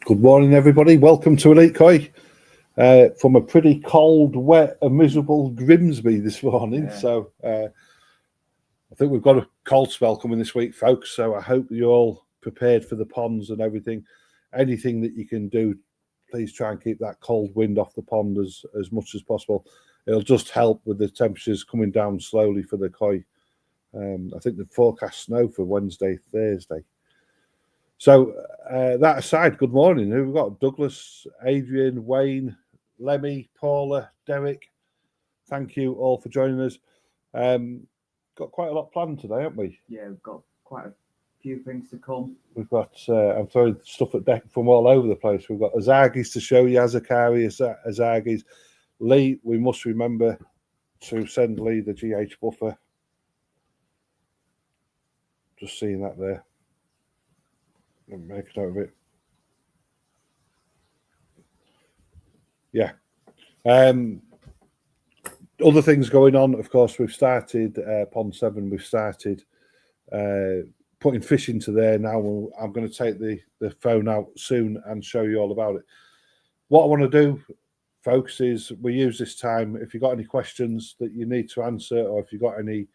Good morning, everybody. Welcome to Elite Koi from a pretty cold, wet, and miserable Grimsby this morning. Yeah. So I think we've got a cold spell coming this week, folks. So I hope you're all prepared for the ponds and everything. Anything that you can do, please try and keep that cold wind off the pond as much as possible. It'll just help with the temperatures coming down slowly for the koi. I think the forecast snow for Wednesday, Thursday. So that aside, good morning. Who we've got? Douglas, Adrian, Wayne, Lemmy, Paula, Derek. Thank you all for joining us. Got quite a lot planned today, haven't we? Yeah, we've got quite a few things to come. We've got, I'm throwing stuff at Dek from all over the place. We've got Azagis to show you, Azakari, Azagis. Lee, we must remember to send Lee the GH buffer. Just seeing that there. Make a note of it. Yeah. Other things going on, of course, we've started Pond 7, we've started putting fish into there now. I'm going to take the phone out soon and show you all about it. What I want to do, folks, is we use this time, if you've got any questions that you need to answer, or if you've got any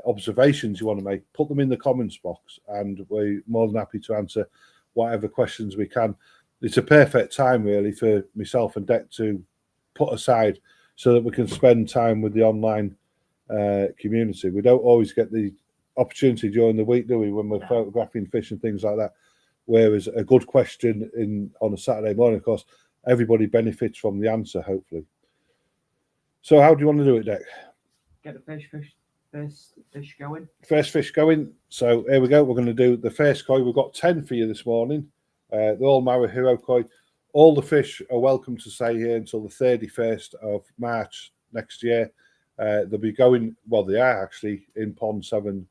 observations you want to make, put them in the comments box and we're more than happy to answer whatever questions we can. It's a perfect time really for myself and Dek to put aside so that we can spend time with the online community. We don't always get the opportunity during the week, do we, when we're photographing fish and things like that. Whereas a good question on a Saturday morning, of course, everybody benefits from the answer, hopefully. So how do you want to do it, Dek? Get the first fish going. First fish going. So here we go. We're going to do the first koi. We've got 10 for you this morning. They're all Marahiro koi. All the fish are welcome to stay here until the 31st of March next year. They'll be going, well, they are actually in Pond 7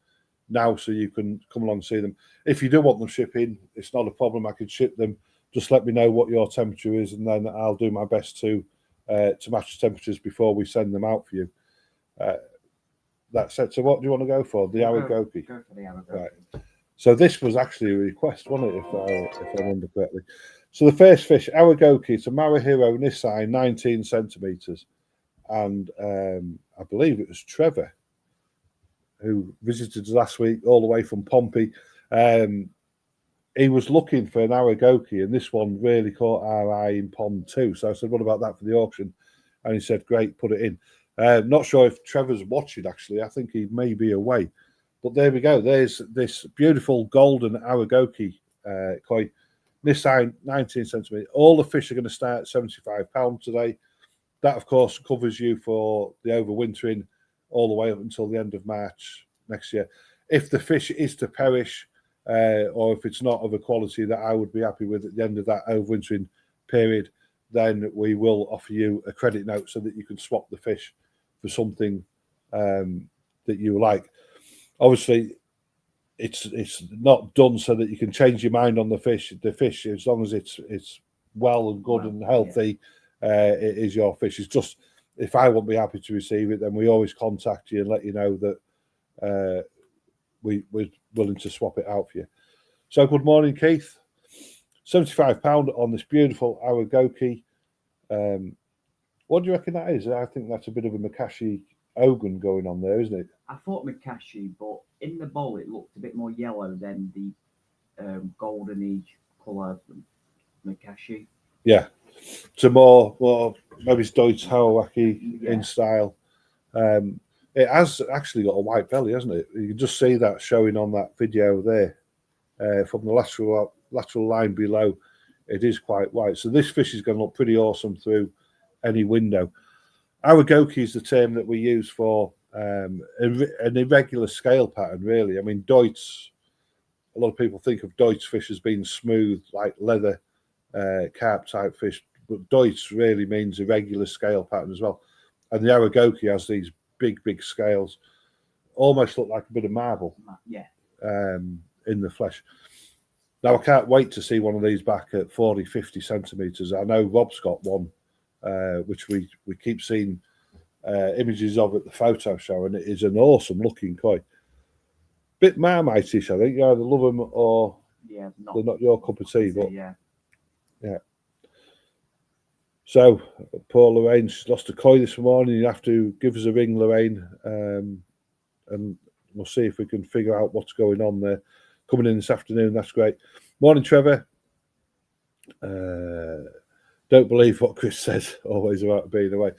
now, so you can come along and see them. If you do want them shipping, it's not a problem. I can ship them. Just let me know what your temperature is, and then I'll do my best to match the temperatures before we send them out for you. That's it. So what do you want to go for? The Aragoki? Go for the Aragoki. Right. So this was actually a request, wasn't it, if I remember correctly. So the first fish, Aragoki, it's a Marahiro Nisai, 19 centimetres. And I believe it was Trevor who visited us last week all the way from Pompey. He was looking for an Aragoki, and this one really caught our eye in Pond 2. So I said, what about that for the auction? And he said, great, put it in. Not sure if Trevor's watching, actually. I think he may be away. But there we go. There's this beautiful golden Aragoki koi. This side, 19 centimetres. All the fish are going to start at £75 today. That, of course, covers you for the overwintering all the way up until the end of March next year. If the fish is to perish, or if it's not of a quality that I would be happy with at the end of that overwintering period, then we will offer you a credit note so that you can swap the fish for something that you like. Obviously, it's not done so that you can change your mind on the fish. The fish, as long as it's well and good and healthy, it is your fish. It's just, if I won't be happy to receive it, then we always contact you and let you know that we're willing to swap it out for you. So good morning, Keith. £75 on this beautiful Aragoki. What do you reckon that is? I think that's a bit of a Makashi Ogun going on there, isn't it? I thought Makashi, but in the bowl it looked a bit more yellow than the golden colour Makashi. Yeah, it's a more maybe it's Deutsch Hawaki in style. It has actually got a white belly, hasn't it? You can just see that showing on that video there from the lateral line below. It is quite white. So this fish is going to look pretty awesome through any window. Aragoki is the term that we use for an irregular scale pattern, really. I mean, Deutsch, a lot of people think of Deutsch fish as being smooth, like leather carp type fish, but Deutsch really means irregular scale pattern as well. And the Aragoki has these big scales, almost look like a bit of marble. Yeah. In the flesh. Now, I can't wait to see one of these back at 40-50 centimetres. I know Rob's got one, which we keep seeing images of at the photo show, and it is an awesome looking koi. Bit Marmite-ish, I think. You either love them or they're not your cup of tea. But yeah. Yeah. So, poor Lorraine, she's lost a koi this morning. You have to give us a ring, Lorraine, and we'll see if we can figure out what's going on there. Coming in this afternoon, that's great. Morning, Trevor. Don't believe what Chris says always about being away.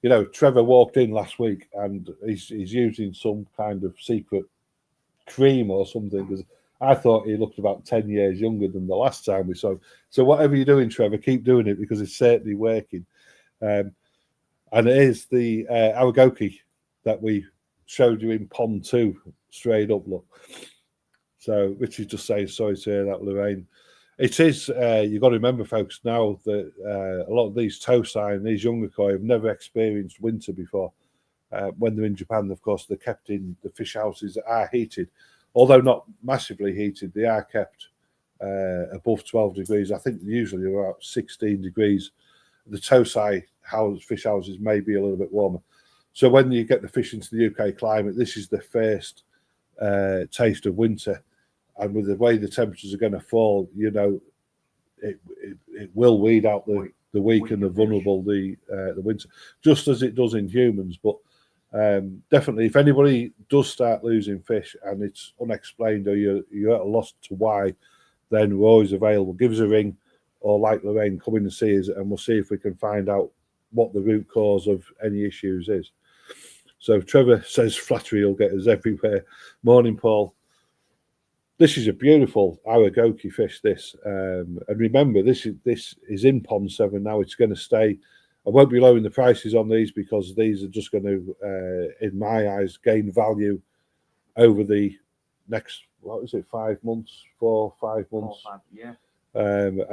You know, Trevor walked in last week and he's using some kind of secret cream or something, because I thought he looked about 10 years younger than the last time we saw him. So whatever you're doing, Trevor, keep doing it, because it's certainly working. And it is the Awagoki that we showed you in Pond 2, straight up, look. So Richard's just saying, sorry to hear that, Lorraine. It is, you've got to remember, folks, now that a lot of these Tosai and these younger koi have never experienced winter before. When they're in Japan, of course, they're kept in the fish houses that are heated. Although not massively heated, they are kept above 12 degrees. I think usually about 16 degrees. The Tosai fish houses may be a little bit warmer. So when you get the fish into the UK climate, this is the first taste of winter. And with the way the temperatures are going to fall, you know, it will weed out the weak and the vulnerable the winter, just as it does in humans. But definitely, if anybody does start losing fish and it's unexplained, or you're at a loss to why, then we're always available. Give us a ring, or like Lorraine, come in and see us, and we'll see if we can find out what the root cause of any issues is. So Trevor says flattery will get us everywhere. Morning, Paul. This is a beautiful Awagoki fish, this. And remember, this is in Pond 7 now. It's going to stay. I won't be lowering the prices on these, because these are just going to, in my eyes, gain value over the next, 5 months, 4 or 5 months. 4 or 5, yeah.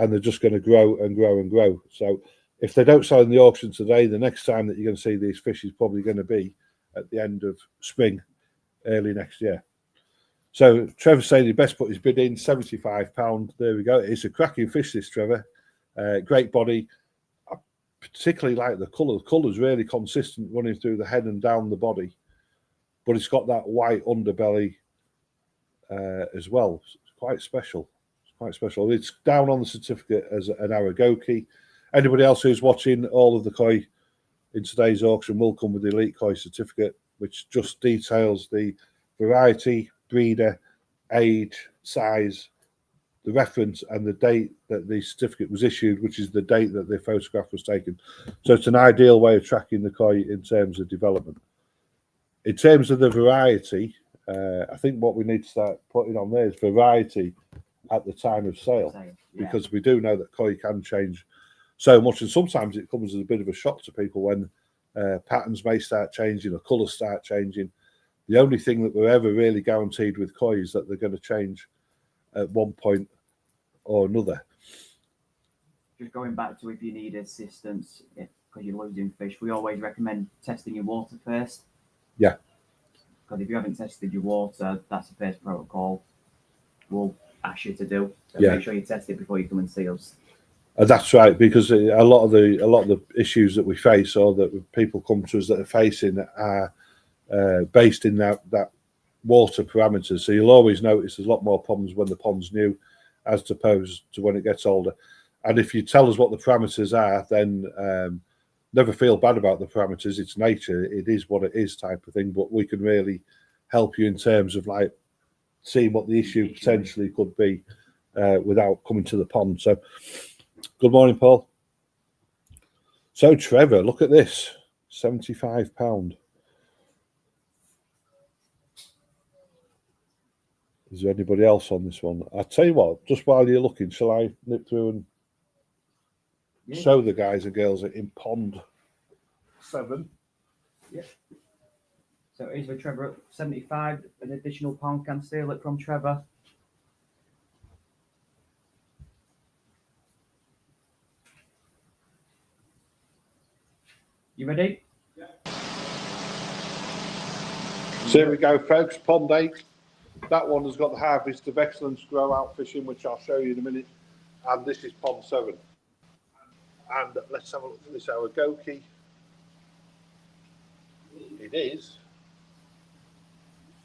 And they're just going to grow and grow and grow. So if they don't sell in the auction today, the next time that you're going to see these fish is probably going to be at the end of spring, early next year. So Trevor's saying he best put his bid in, £75. There we go. It's a cracking fish, this, Trevor. Great body. I particularly like the colour. The colour's really consistent, running through the head and down the body. But it's got that white underbelly as well. It's quite special. It's quite special. It's down on the certificate as an Awagoki. Anybody else who's watching, all of the koi in today's auction will come with the Elite Koi certificate, which just details the variety, breeder, age, size, the reference, and the date that the certificate was issued, which is the date that the photograph was taken. So it's an ideal way of tracking the koi in terms of development. In terms of the variety, I think what we need to start putting on there is variety at the time of sale, because we do know that koi can change so much, and sometimes it comes as a bit of a shock to people when patterns may start changing or colours start changing. The only thing that we're ever really guaranteed with koi is that they're going to change at one point or another. Just going back to, if you need assistance because you're losing fish, we always recommend testing your water first. Yeah. Because if you haven't tested your water, that's the first protocol we'll ask you to do. So Yeah. Make sure you test it before you come and see us. That's right, because a lot of the issues that we face, or that people come to us that are facing, are based in that water parameters. So you'll always notice there's a lot more problems when the pond's new, as opposed to when it gets older. And if you tell us what the parameters are, then never feel bad about the parameters. It's nature. It is what it is, type of thing. But we can really help you in terms of like seeing what the issue potentially could be without coming to the pond. So good morning, Paul. So Trevor, look at this, £75. Is there anybody else on this one? I'll tell you what, just while you're looking, shall I nip through and show the guys and girls in Pond 7? Yeah. So here's with Trevor at 75, an additional pound can steal it from Trevor. You ready? Yeah. So here we go, folks, Pond 8. That one has got the Harvest of Excellence grow out fishing, which I'll show you in a minute. And this is Pond 7. And let's have a look at this Awagoki. It is.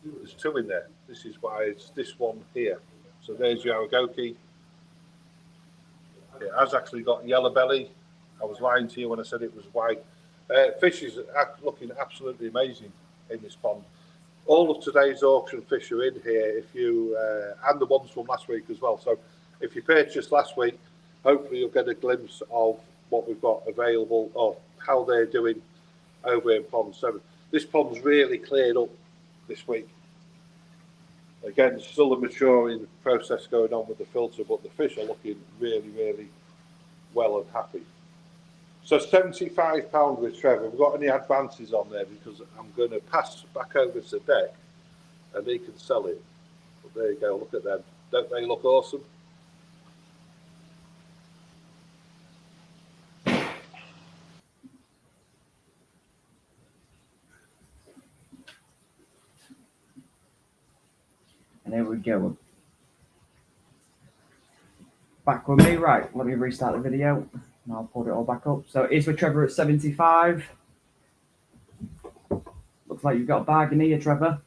There's two in there. This is why it's this one here. So there's your Awagoki. it has actually got yellow belly. I was lying to you when I said it was white. Fish is looking absolutely amazing in this pond. All of today's auction fish are in here, if you and the ones from last week as well. So if you purchased last week, hopefully you'll get a glimpse of what we've got available or how they're doing over in Pond 7. This pond's really cleared up this week. Again, still a maturing process going on with the filter, but the fish are looking really, really well and happy. So £75 with Trevor. Have we got any advances on there? Because I'm going to pass back over to Dek and he can sell it. But there you go, look at them. Don't they look awesome? And there we go. Back with me, right? Let me restart the video and I'll put it all back up. So it's for Trevor at 75. Looks like you've got a bargain here, Trevor.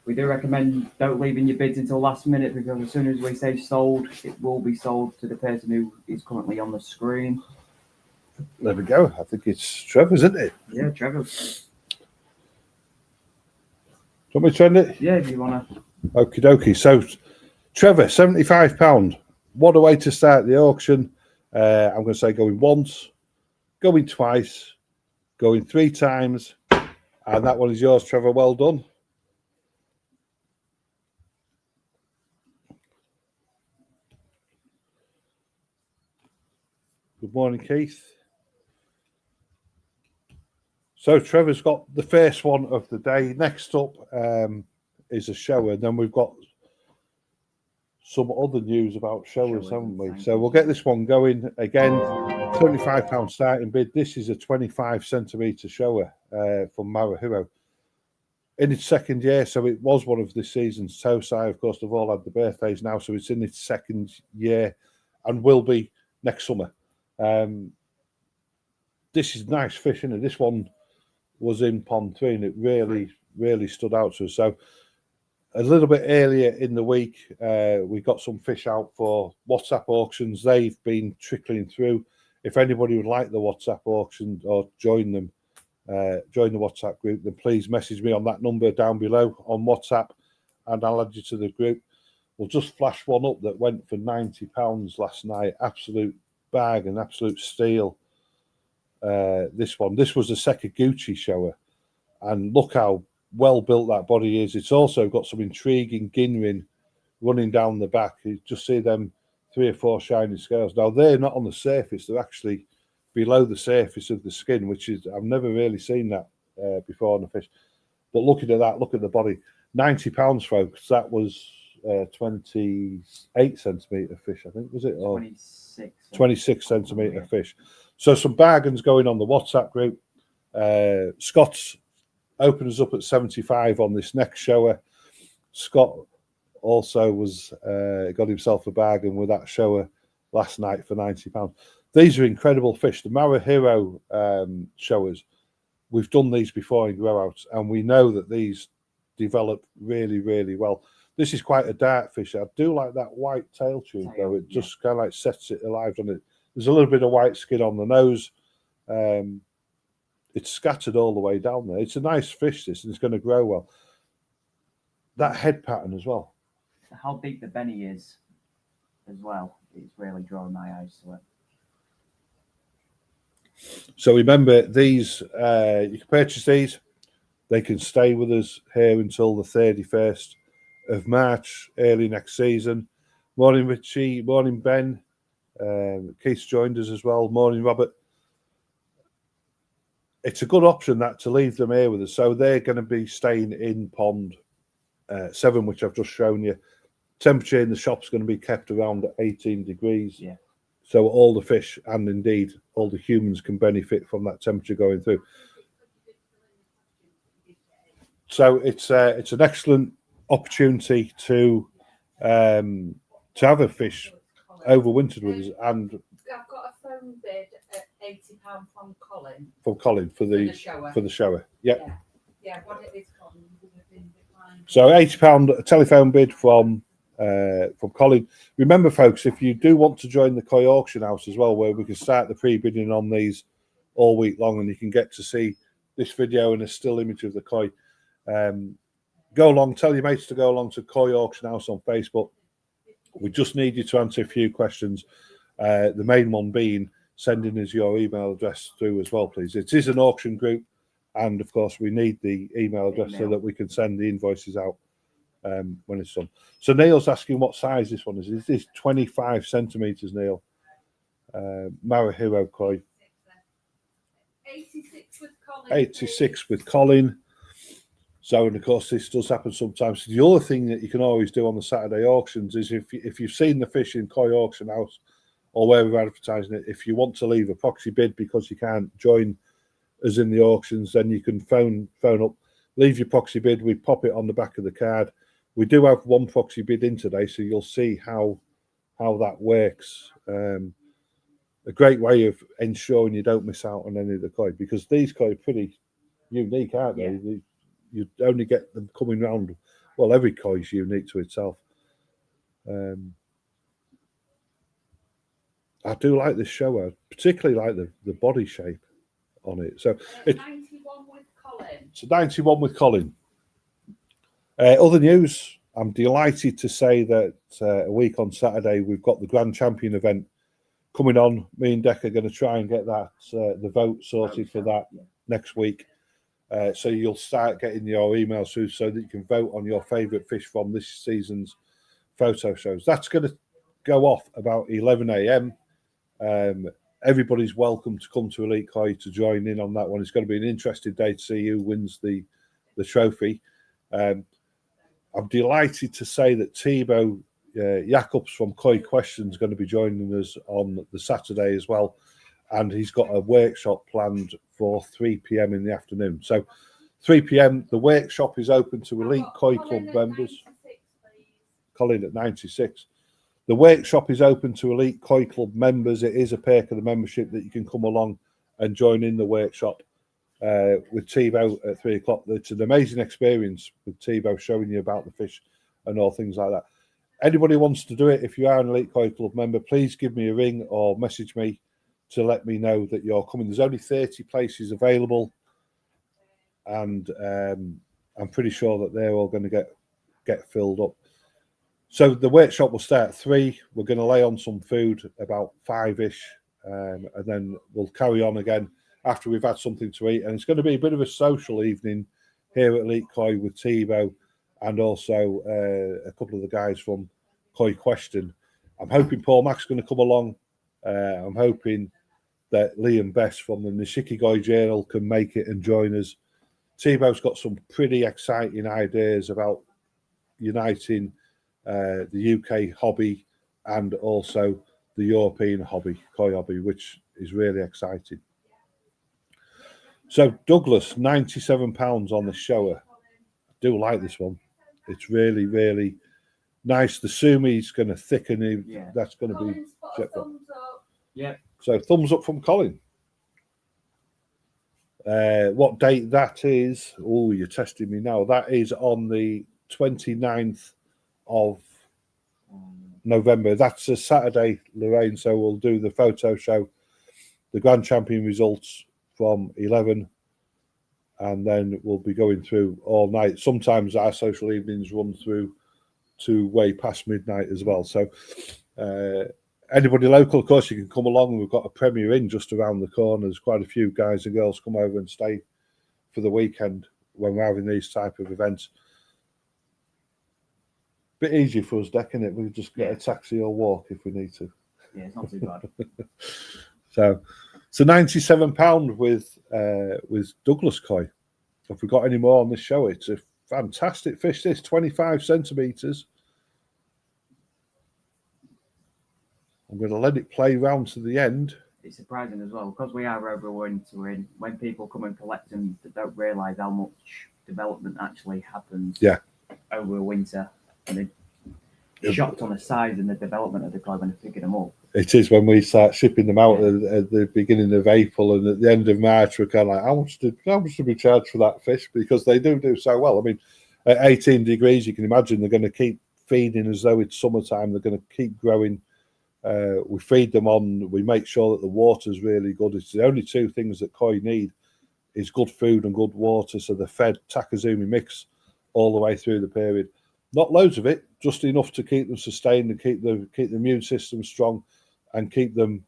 We do recommend don't leave in your bids until last minute, because as soon as we say sold, it will be sold to the person who is currently on the screen. There we go. I think it's Trevor's, isn't it? Yeah, Trevor's. Do you want me to trend it? Yeah, if you want to. Okie dokie. So, Trevor, £75. What a way to start the auction. I'm going to say going once, going twice, going 3 times. And that one is yours, Trevor. Well done. Good morning, Keith. So Trevor's got the first one of the day. Next up is a shower. And then we've got some other news about showers, haven't we? So we'll get this one going again. £25 starting bid. This is a 25 centimetre shower from Marahiro. In its second year, so it was one of this season's Tosai. Of course, they've all had the birthdays now, so it's in its second year and will be next summer. This is nice fish, isn't it? This one was in Pond 3 and it really, really stood out to us. So a little bit earlier in the week, we got some fish out for WhatsApp auctions. They've been trickling through. If anybody would like the WhatsApp auction or join them, join the WhatsApp group, then please message me on that number down below on WhatsApp and I'll add you to the group. We'll just flash one up that went for £90 last night. Absolute bag and absolute steal. This was a Sekaguchi shower, and look how well built that body is. It's also got some intriguing ginrin running down the back. You just see them 3 or 4 shiny scales. Now they're not on the surface; they're actually below the surface of the skin, which is I've never really seen that before on a fish. But looking at that, look at the body. £90, folks. That was 28 centimetre fish, I think, was it? Or 26 centimetre fish. So some bargains going on the WhatsApp group. Scott's opened us up at 75 on this next shower. Scott also was got himself a bargain with that shower last night for £90. These are incredible fish. The Marahiro showers, we've done these before in grow outs, and we know that these develop really, really well. This is quite a dark fish. I do like that white tail tube, though. It just kind of like sets it alive, doesn't it? There's a little bit of white skin on the nose. It's scattered all the way down there. It's a nice fish, this, and it's going to grow well. That head pattern as well. How big the Beni is as well. It's really drawing my eyes to it. So remember, these you can purchase these. They can stay with us here until the 31st of March, early next season. Morning, Richie. Morning, Ben. Keith's joined us as well. Morning, Robert. It's a good option that to leave them here with us. So they're going to be staying in Pond 7, which I've just shown you. Temperature in the shop's going to be kept around 18 degrees. Yeah. So all the fish and indeed all the humans can benefit from that temperature going through. So it's an excellent opportunity to have a fish overwintered with us. And I've got a phone bid at £80 from Colin. From Colin for the shower. Yeah. Yeah. What it is, Colin, would have been declined. So £80 telephone bid from Colin. Remember, folks, if you do want to join the koi auction house as well, where we can start the pre-bidding on these all week long, and you can get to see this video and a still image of the koi. Go along, tell your mates to go along to Koi Auction House on Facebook. We just need you to answer a few questions. The main one being sending us your email address through as well, please. It is an auction group, and of course we need the email address so that we can send the invoices out when it's done. So Neil's asking what size this one is. Is this 25 centimeters, Neil? Marahiro koi. 86 with Colin. 86 with Colin. So, and of course, this does happen sometimes. The other thing that you can always do on the Saturday auctions is if you've seen the fish in Koi Auction House or where we're advertising it, if you want to leave a proxy bid because you can't join us in the auctions, then you can phone up, leave your proxy bid. We pop it on the back of the card. We do have one proxy bid in today, so you'll see how that works. A great way of ensuring you don't miss out on any of the koi, because these koi are pretty unique, aren't they? Yeah. You only get them coming round. Well, every koi is unique to itself. I do like this show. I particularly like the body shape on it. So it's 91 with Colin. So 91 with Colin. Other news, I'm delighted to say that a week on Saturday, we've got the Grand Champion event coming on. Me and Dek are going to try and get that the vote sorted for that next week. So you'll start getting your emails through so that you can vote on your favourite fish from this season's photo shows. That's going to go off about 11 a.m. Everybody's welcome to come to Elite Koi to join in on that one. It's going to be an interesting day to see who wins the trophy. I'm delighted to say that Thibaut Jacobs from Koi Questions is going to be joining us on the Saturday as well. And he's got a workshop planned for 3 p.m. in the afternoon. So 3 p.m, the workshop is open to Elite Koi Club members. Colin at 96. The workshop is open to Elite Koi Club members. It is a perk of the membership that you can come along and join in the workshop with Thibaut at 3 o'clock. It's an amazing experience with Thibaut showing you about the fish and all things like that. Anybody wants to do it, if you are an Elite Koi Club member, please give me a ring or message me to let me know that you're coming. There's only 30 places available, and I'm pretty sure that they're all going to get filled up. So the workshop will start at 3. We're going to lay on some food about 5-ish, and then we'll carry on again after we've had something to eat. And it's going to be a bit of a social evening here at Elite Koi with Thibaut and also a couple of the guys from Koi Question. I'm hoping Paul Mack's going to come along. I'm hoping that Liam Best from the Nishikigoi Journal can make it and join us. Thibaut's got some pretty exciting ideas about uniting the UK hobby and also the European hobby, koi hobby, which is really exciting. So Douglas, £97 on the shower. I do like this one. It's really, really nice. The sumi's going to thicken. Yeah. That's going to be. Colin's put a thumbs up. Yeah. So thumbs up from Colin. What date that is? Oh, you're testing me now. That is on the 29th of November. That's a Saturday, Lorraine. So we'll do the photo show, the Grand Champion results from 11, and then we'll be going through all night. Sometimes our social evenings run through to way past midnight as well. So anybody local, of course, you can come along. We've got a Premier Inn just around the corner. There's quite a few guys and girls come over and stay for the weekend when we're having these type of events. Bit easy for us, Dek, isn't it? We just get a taxi or walk if we need to. Yeah, it's not too bad. So £97 with Douglas koi. Have we got any more on this show? It's a fantastic fish. This 25 centimeters. I'm going to let it play round to the end. It's surprising as well because we are over winter in. When people come and collect them, they don't realise how much development actually happens. Yeah. Over winter, and they're shocked on the size and the development of the koi when they're picking them up. It is when we start shipping them out at the beginning of April and at the end of March. We're kind of like, how much to be charged for that fish? Because they do so well. I mean, at 18 degrees, you can imagine they're going to keep feeding as though it's summertime. They're going to keep growing. We feed them on. We make sure that the water's really good. It's the only two things that koi need is good food and good water. So they're fed Takazumi mix all the way through the period. Not loads of it, just enough to keep them sustained and keep the immune system strong and keep them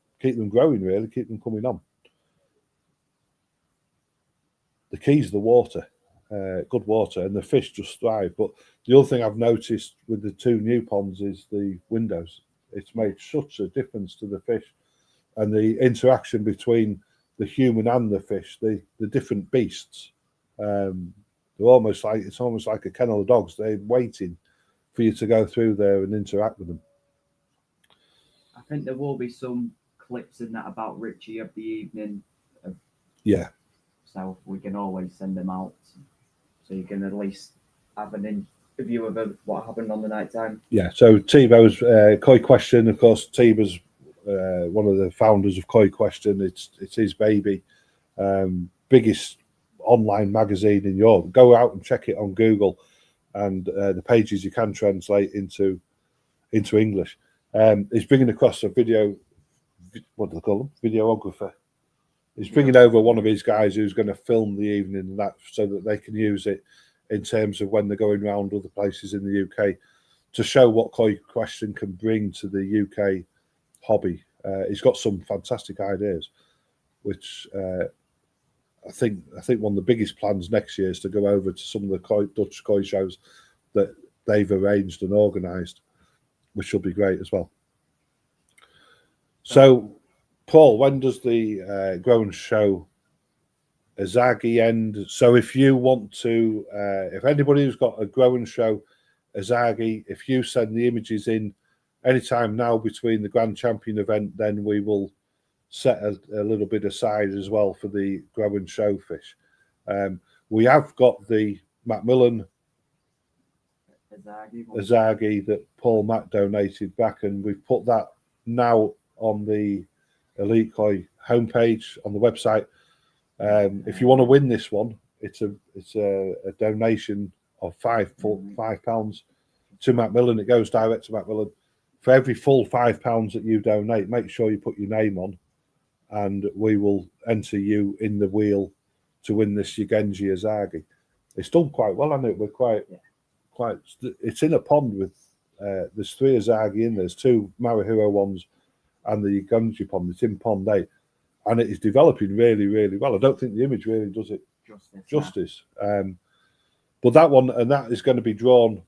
growing, really, keep them coming on. The key's the water, good water, and the fish just thrive. But the other thing I've noticed with the two new ponds is the windows. It's made such a difference to the fish and the interaction between the human and the fish, the different beasts. They're almost like, it's almost like a kennel of dogs. They're waiting for you to go through there and interact with them. I think there will be some clips in that about Richie of the evening. Yeah. So we can always send them out, so you can at least have an interview of what happened on the night time. Yeah. So Tebow's Koi Question, of course. Tebow's one of the founders of Koi Question. It's his baby. Biggest online magazine in Europe. Go out and check it on Google, and the pages you can translate into English. He's bringing across a video. What do they call them? Videographer. He's bringing over one of his guys who's going to film the evening and that, so that they can use it in terms of when they're going around other places in the UK to show what Koi Question can bring to the UK hobby. He's got some fantastic ideas, which I think one of the biggest plans next year is to go over to some of the Dutch koi shows that they've arranged and organised, which will be great as well. So, Paul, when does the Grown Show Azagi end? So if you want to, if anybody who's got a Grown Show Azagi, if you send the images in anytime now between the Grand Champion event, then we will set a little bit aside as well for the Grown Show fish. We have got the Macmillan Azagi that Paul Mack donated back, and we've put that now on the Elite Koi homepage on the website. If you want to win this one, it's a donation of £5 to Macmillan. It goes direct to Macmillan. For every full £5 that you donate, make sure you put your name on, and we will enter you in the wheel to win this Yugenji Azagi. It's done quite well, hasn't it? We're quite. It's in a pond with there's 3 Azagi in there. There's 2 Marahiro ones and the Yugenji pond. It's in pond 8, and it is developing really, really well. I don't think the image really does it justice. But that one, and that is going to be drawn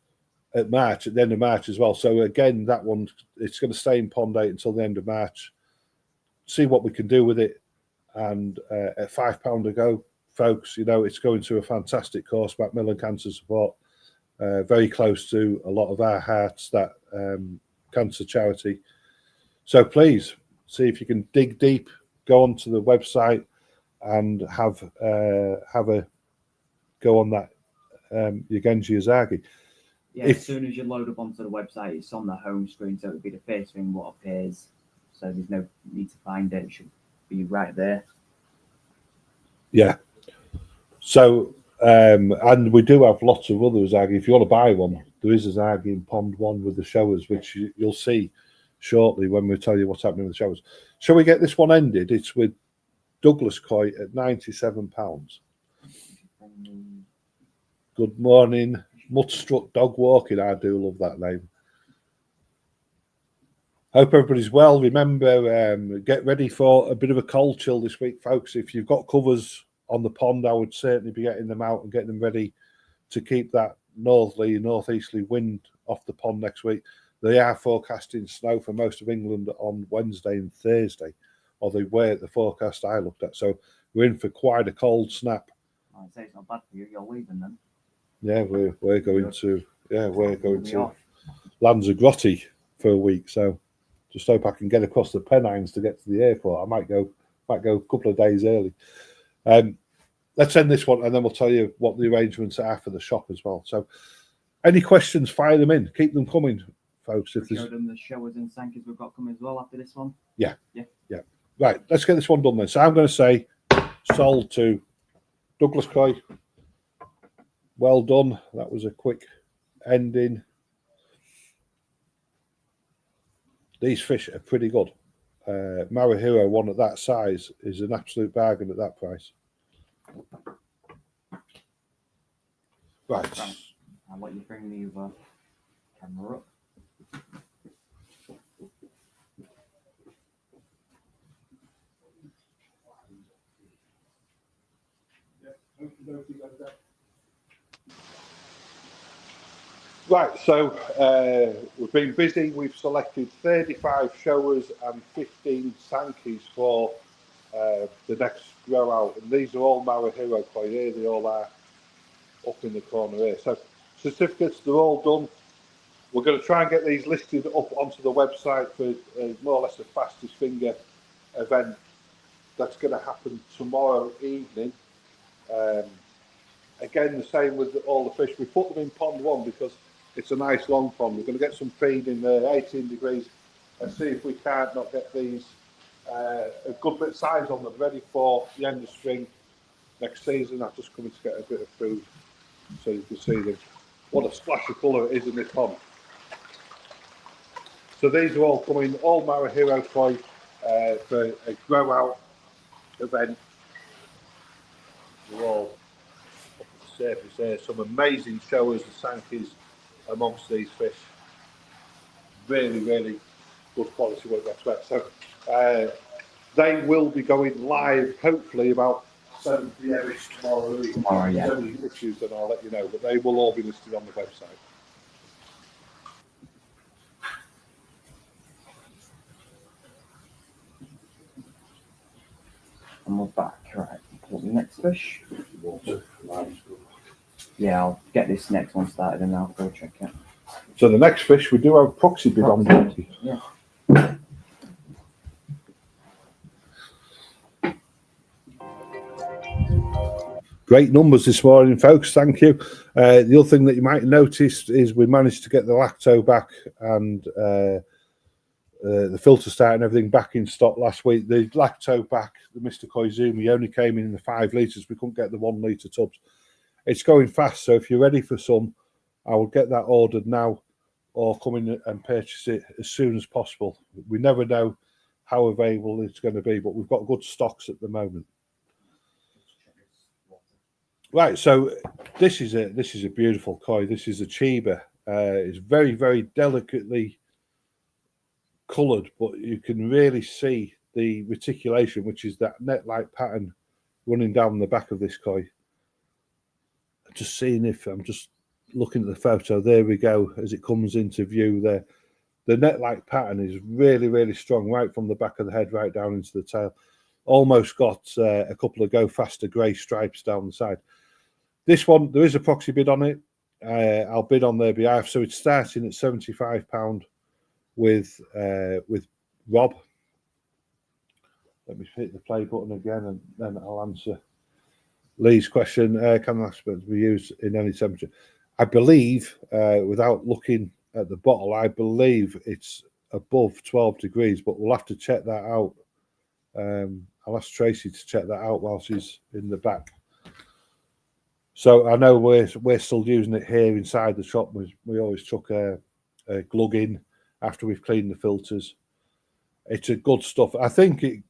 at the end of March as well. So again, that one, it's going to stay in pond 8 until the end of March. See what we can do with it, and at £5 a go, folks, you know, it's going to a fantastic course. Macmillan Cancer Support, very close to a lot of our hearts, that cancer charity. So please see if you can dig deep, go onto the website and have a go on that Yugenji Azagi. Yeah, as soon as you load up onto the website, it's on the home screen, so it'll be the first thing what appears. So there's no need to find it. It should be right there. Yeah. So, and we do have lots of other Azagi. If you want to buy one, there is Azagi in Pond 1 with the showers, which you'll see shortly when we tell you what's happening with the showers. Shall we get this one ended? It's with Douglas Koi at £97. Good morning. Mudstruck Dog Walking. I do love that name. Hope everybody's well. Remember, get ready for a bit of a cold chill this week, folks. If you've got covers on the pond, I would certainly be getting them out and getting them ready to keep that northeasterly wind off the pond next week. They are forecasting snow for most of England on Wednesday and Thursday, or they were at the forecast I looked at. So we're in for quite a cold snap. I'd say it's not bad for you. You're leaving then. Yeah, we're going to Lanzarote for a week. So just hope I can get across the Pennines to get to the airport. I might go a couple of days early. Let's end this one, and then we'll tell you what the arrangements are for the shop as well. So, any questions, fire them in. Keep them coming, folks. If show them the showers and sankers we've got coming as well after this one. Yeah. Right, let's get this one done then. So I'm going to say sold to Douglas Koi, well done. That was a quick ending. These fish are pretty good. Marahiro one at that size is an absolute bargain at that price. Right. I'll let you bring the other camera up. Right, so we've been busy. We've selected 35 showers and 15 Sankeys for the next grow out, and these are all Marahiro koi here. They all are up in the corner here. So certificates, they're all done. We're going to try and get these listed up onto the website for more or less a fastest finger event that's going to happen tomorrow evening. Again, the same with all the fish. We put them in pond one because it's a nice long pond. We're going to get some feed in there, 18 degrees, and see if we can't not get these a good bit of size on them, ready for the end of spring next season. I'm just coming to get a bit of food so you can see them. What a splash of colour it is in this pond. So these are all coming, all Marahiro koi for a grow out event. They're all up at the surface here. Some amazing showers and Sankeys amongst these fish. Really, really good quality work, that's right. So they will be going live hopefully about 7 p.m. tomorrow. Tomorrow, yeah. If there's any issues, then I'll let you know, but they will all be listed on the website. And we're back, right. Pull the next fish. Water, Yeah, I'll get this next one started and I'll go check it. So the next fish, we do have proxy bid on. Yeah. Great numbers this morning, folks. Thank you. The other thing that you might have noticed is we managed to get the lacto back and the filter start and everything back in stock last week. The lacto back, the Mr. Koizumi, only came in the 5 litres. We couldn't get the 1 litre tubs. It's going fast, so if you're ready for some, I will get that ordered now or come in and purchase it as soon as possible. We never know how available it's going to be, but we've got good stocks at the moment. Right, so this is a beautiful koi. This is a Chiba. It's very, very delicately coloured, but you can really see the reticulation, which is that net-like pattern running down the back of this koi. Just seeing if I'm just looking at the photo. There we go. As it comes into view there, the net-like pattern is really, really strong, right from the back of the head right down into the tail. Almost got a couple of go faster grey stripes down the side. This one, there is a proxy bid on it. I'll bid on their behalf. So it's starting at £75 with Rob. Let me hit the play button again, and then I'll answer Lee's question. Can the last bit be used in any temperature? I believe, without looking at the bottle, I believe it's above 12 degrees, but we'll have to check that out. I'll ask Tracy to check that out while she's in the back. So I know we're still using it here inside the shop. We always chuck a glug in after we've cleaned the filters. It's a good stuff. I think it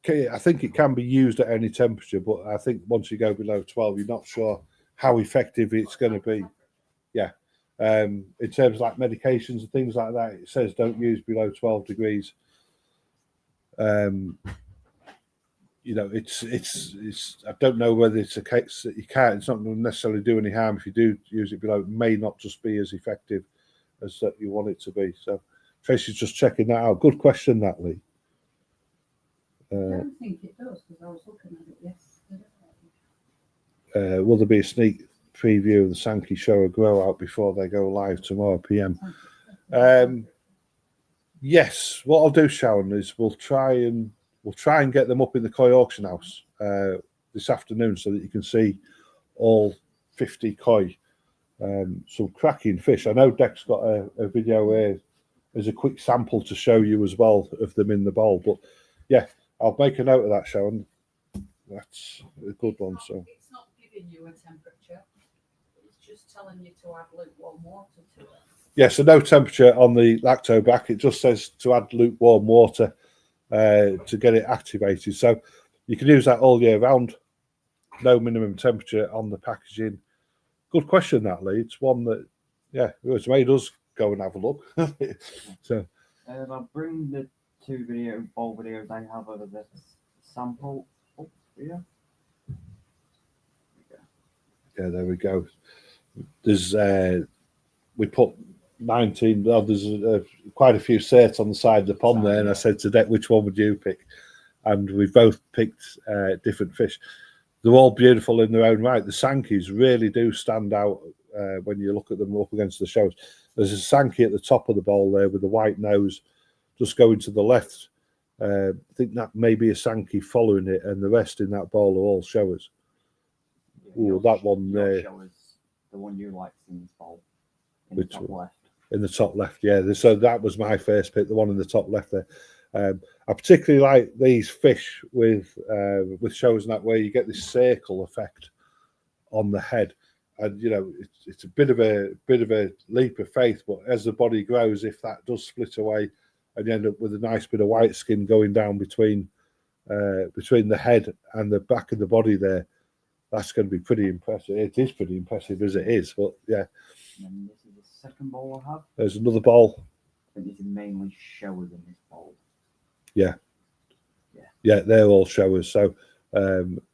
can be used at any temperature, but I think once you go below 12, you're not sure how effective it's going to be. Yeah. In terms of like medications and things like that, it says don't use below 12 degrees. You know, it's. I don't know whether it's a case that you can't. It's not going to necessarily do any harm if you do use it below. It may not just be as effective as that you want it to be. So Tracy's just checking that out. Good question, that Lee. I don't think it does because I was looking at it yesterday. Will there be a sneak preview of the Sankey show grow out before they go live tomorrow PM? Yes. What I'll do, Sharon, is we'll try and get them up in the koi auction house this afternoon so that you can see all 50 koi. Some cracking fish. I know Dek's got a video here as a quick sample to show you as well of them in the bowl. But yeah, I'll make a note of that, Sharon. That's a good one. So it's not giving you a temperature. It's just telling you to add lukewarm water to it. Yeah, so no temperature on the lacto back. It just says to add lukewarm water to get it activated. So you can use that all year round. No minimum temperature on the packaging. Good question, that Lee. It's one that, yeah, it's made us go and have a look. So I'll bring the two bowl videos I have over the sample up here. yeah, there we go. There's we put 19. Well, there's quite a few certs on the side of the pond there, and I said to Dek, which one would you pick? And we both picked different fish. They're all beautiful in their own right. The Sankeys really do stand out when you look at them up against the shows. There's a Sankey at the top of the bowl there with the white nose, just going to the left. I think that may be a Sankey following it, and the rest in that bowl are all showers. Oh, that one there. The one you liked in this bowl. In Which the top left. In the top left, yeah. So that was my first pick, the one in the top left there. I particularly like these fish with shows in that way. You get this circle effect on the head, and you know it's a bit of a leap of faith. But as the body grows, if that does split away, and you end up with a nice bit of white skin going down between the head and the back of the body there, that's going to be pretty impressive. It is pretty impressive as it is, but yeah. And this is the second bowl I have. There's another bowl. I think this is mainly showers in this bowl. Yeah, they're all showers. So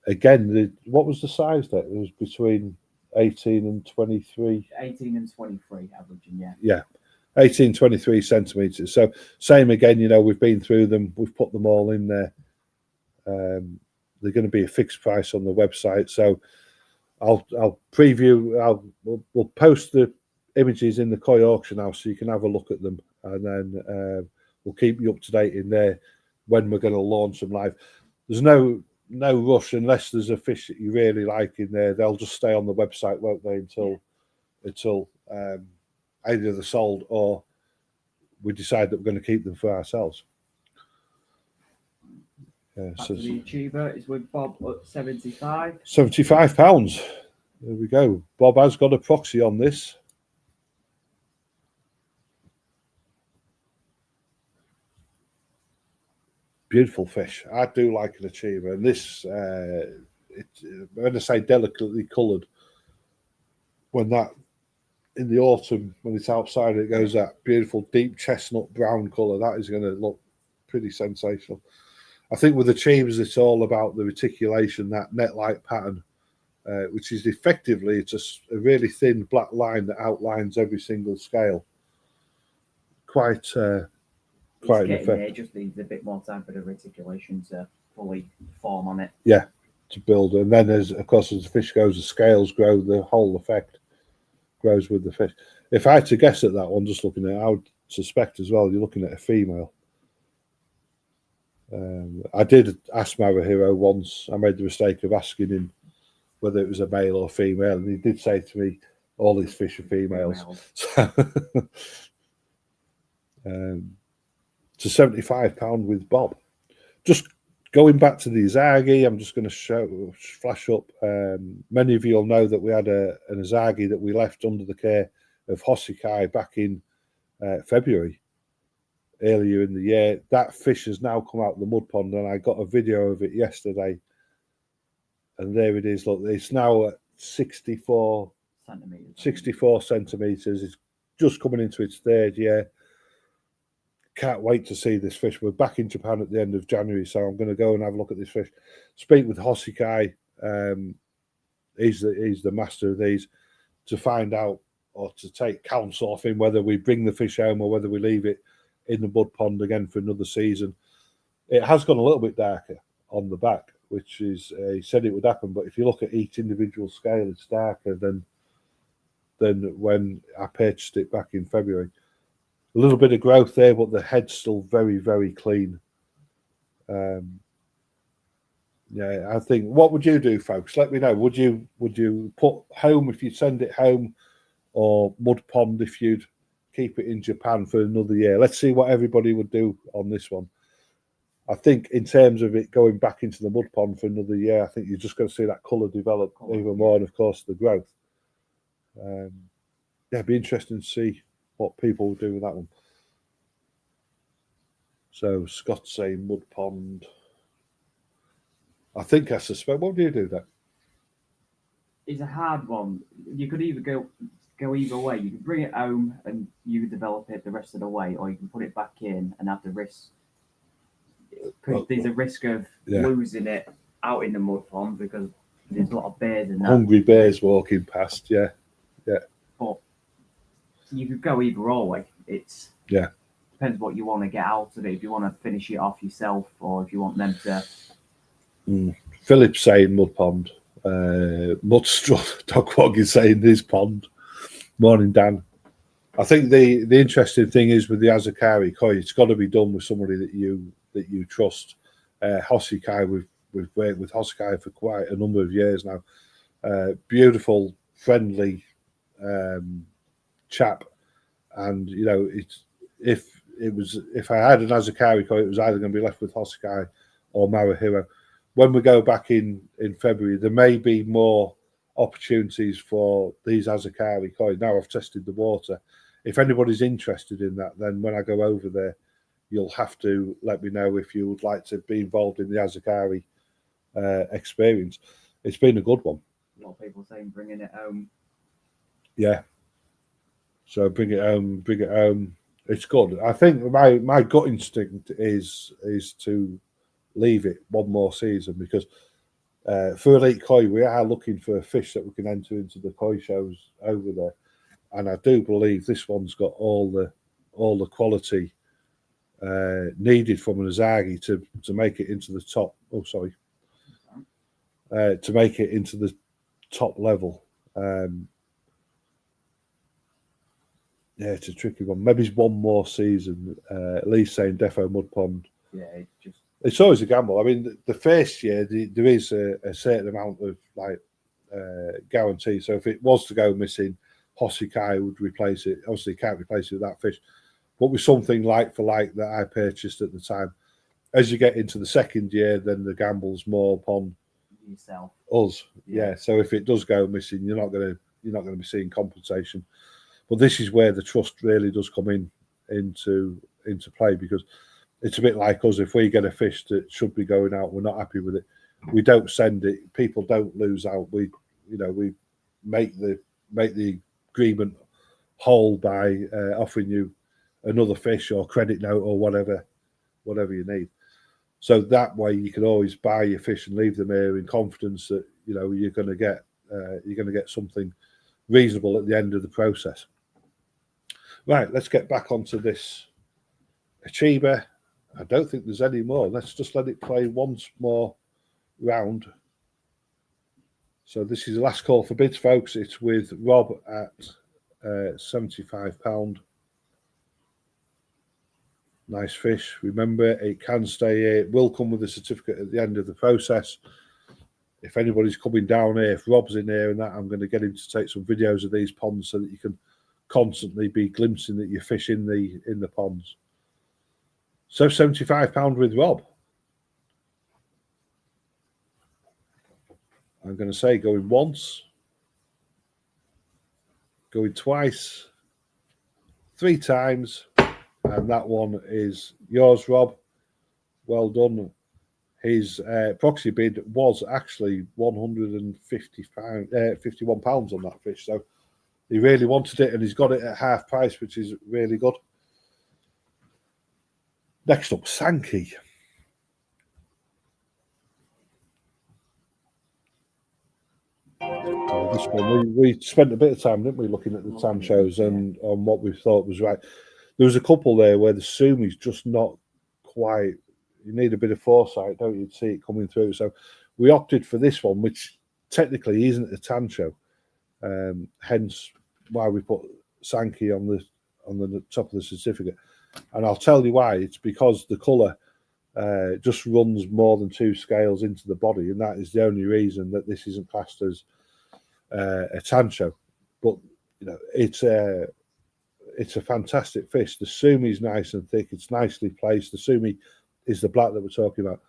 again, what was the size there? It was between 18 and 23. 18 and 23 averaging, yeah. Yeah, 18, 23 centimetres. So same again, you know, we've been through them. We've put them all in there. They're going to be a fixed price on the website. So I'll preview. We'll post the images in the Koi auction house so you can have a look at them, and then we'll keep you up to date in there when we're going to launch them live. There's no rush unless there's a fish that you really like in there. They'll just stay on the website, won't they, until either they're sold or we decide that we're going to keep them for ourselves. So the achiever is with Bob at 75. £75. There we go. Bob has got a proxy on this. Beautiful fish. I do like an achiever, and this, when I say delicately coloured, when that in the autumn when it's outside, it goes that beautiful deep chestnut brown colour. That is going to look pretty sensational. I think with achievers, it's all about the reticulation, that net-like pattern, which is effectively it's a really thin black line that outlines every single scale. Quite an effect. There just needs a bit more time for the reticulation to fully form on it. Yeah, to build, and then as the fish goes, the scales grow. The whole effect grows with the fish. If I had to guess at that one, just looking at it, I would suspect as well you're looking at a female. I did ask Marahiro once. I made the mistake of asking him whether it was a male or female, and he did say to me, "All these fish are females." So, to £75 with Bob. Just going back to the Izagi, I'm just going to flash up. Many of you will know that we had an Izagi that we left under the care of Hosikai back in February, earlier in the year. That fish has now come out of the mud pond, and I got a video of it yesterday. And there it is. Look, it's now at 64 centimetres. It's just coming into its third year. Can't wait to see this fish. We're back in Japan at the end of January, so I'm going to go and have a look at this fish. Speak with Hosikai. He's the master of these, to find out or to take counsel off him whether we bring the fish home or whether we leave it in the mud pond again for another season. It has gone a little bit darker on the back, which is he said it would happen, but if you look at each individual scale, it's darker than when I purchased it back in February. A little bit of growth there, but the head's still very, very clean. Yeah, I think. What would you do, folks? Let me know. Would you put home if you send it home, or mud pond if you'd keep it in Japan for another year? Let's see what everybody would do on this one. I think in terms of it going back into the mud pond for another year, I think you're just going to see that colour develop even more, and of course the growth. Yeah, it'd be interesting to see what people will do with that one. So Scott's saying mud pond. I think I suspect. What do you do then? It's a hard one. You could either go either way. You could bring it home and you develop it the rest of the way, or you can put it back in and have the risk. Because there's a risk of losing it out in the mud pond because there's a lot of bears in that. Hungry bears walking past. Yeah. But you could go either way. It's depends what you want to get out of it. If you want to finish it off yourself, or if you want them to. Philip's saying mud pond. Mudstrut Dogwog is saying this pond. Morning, Dan. I think the interesting thing is with the Azakari koi, it's got to be done with somebody that you trust. Hosikai, we've worked with Hosikai for quite a number of years now. Beautiful, friendly chap, and you know, if I had an Azakari koi, it was either going to be left with Hosikai or Marahiro. When we go back in February, there may be more opportunities for these Azakari koi. Now I've tested the water. If anybody's interested in that, then when I go over there, you'll have to let me know if you would like to be involved in the Azakari experience. It's been a good one. A lot of people saying bringing it home. Yeah. So bring it home. It's good. I think my gut instinct is to leave it one more season, because for elite koi we are looking for a fish that we can enter into the koi shows over there, and I do believe this one's got all the quality needed from an Azagi to make it into the top. To make it into the top level. It's a tricky one. Maybe it's one more season. At least saying Defo Mud Pond. Yeah, it's always a gamble. I mean, the first year there is a certain amount of guarantee. So if it was to go missing, Hosikai would replace it. Obviously, you can't replace it with that fish, but with something like for like that I purchased at the time. As you get into the second year, then the gamble's more upon yourself, us. Yeah. So if it does go missing, you're not going to be seeing compensation. But this is where the trust really does come into play, because it's a bit like us. If we get a fish that should be going out, we're not happy with it, we don't send it. People don't lose out. We make the agreement whole by offering you another fish or credit note or whatever you need. So that way you can always buy your fish and leave them here in confidence that you're going to get something reasonable at the end of the process. Right, let's get back onto this Achiba. I don't think there's any more. Let's just let it play once more round. So this is the last call for bids, folks. It's with Rob at £75. Nice fish. Remember, it can stay here. It will come with a certificate at the end of the process. If anybody's coming down here, if Rob's in here and that, I'm going to get him to take some videos of these ponds so that you can constantly be glimpsing at your fish in the ponds. So £75 with Rob. I'm going to say going once, going twice, 3 times, and that one is yours, Rob. Well done. His proxy bid was actually £151 on that fish, so he really wanted it, and he's got it at half price, which is really good. Next up, Sankey. This one, we spent a bit of time, didn't we, looking at the TAM shows and on what we thought was right. There was a couple there where the Sumi's just not quite. You need a bit of foresight, don't you, to see it coming through. So we opted for this one, which technically isn't a TAM show. Hence why we put Sankey on the top of the certificate. And I'll tell you why. It's because the colour just runs more than 2 scales into the body, and that is the only reason that this isn't classed as a TAM show. But it's a fantastic fish. The Sumi's nice and thick. It's nicely placed. The Sumi is the black that we're talking about.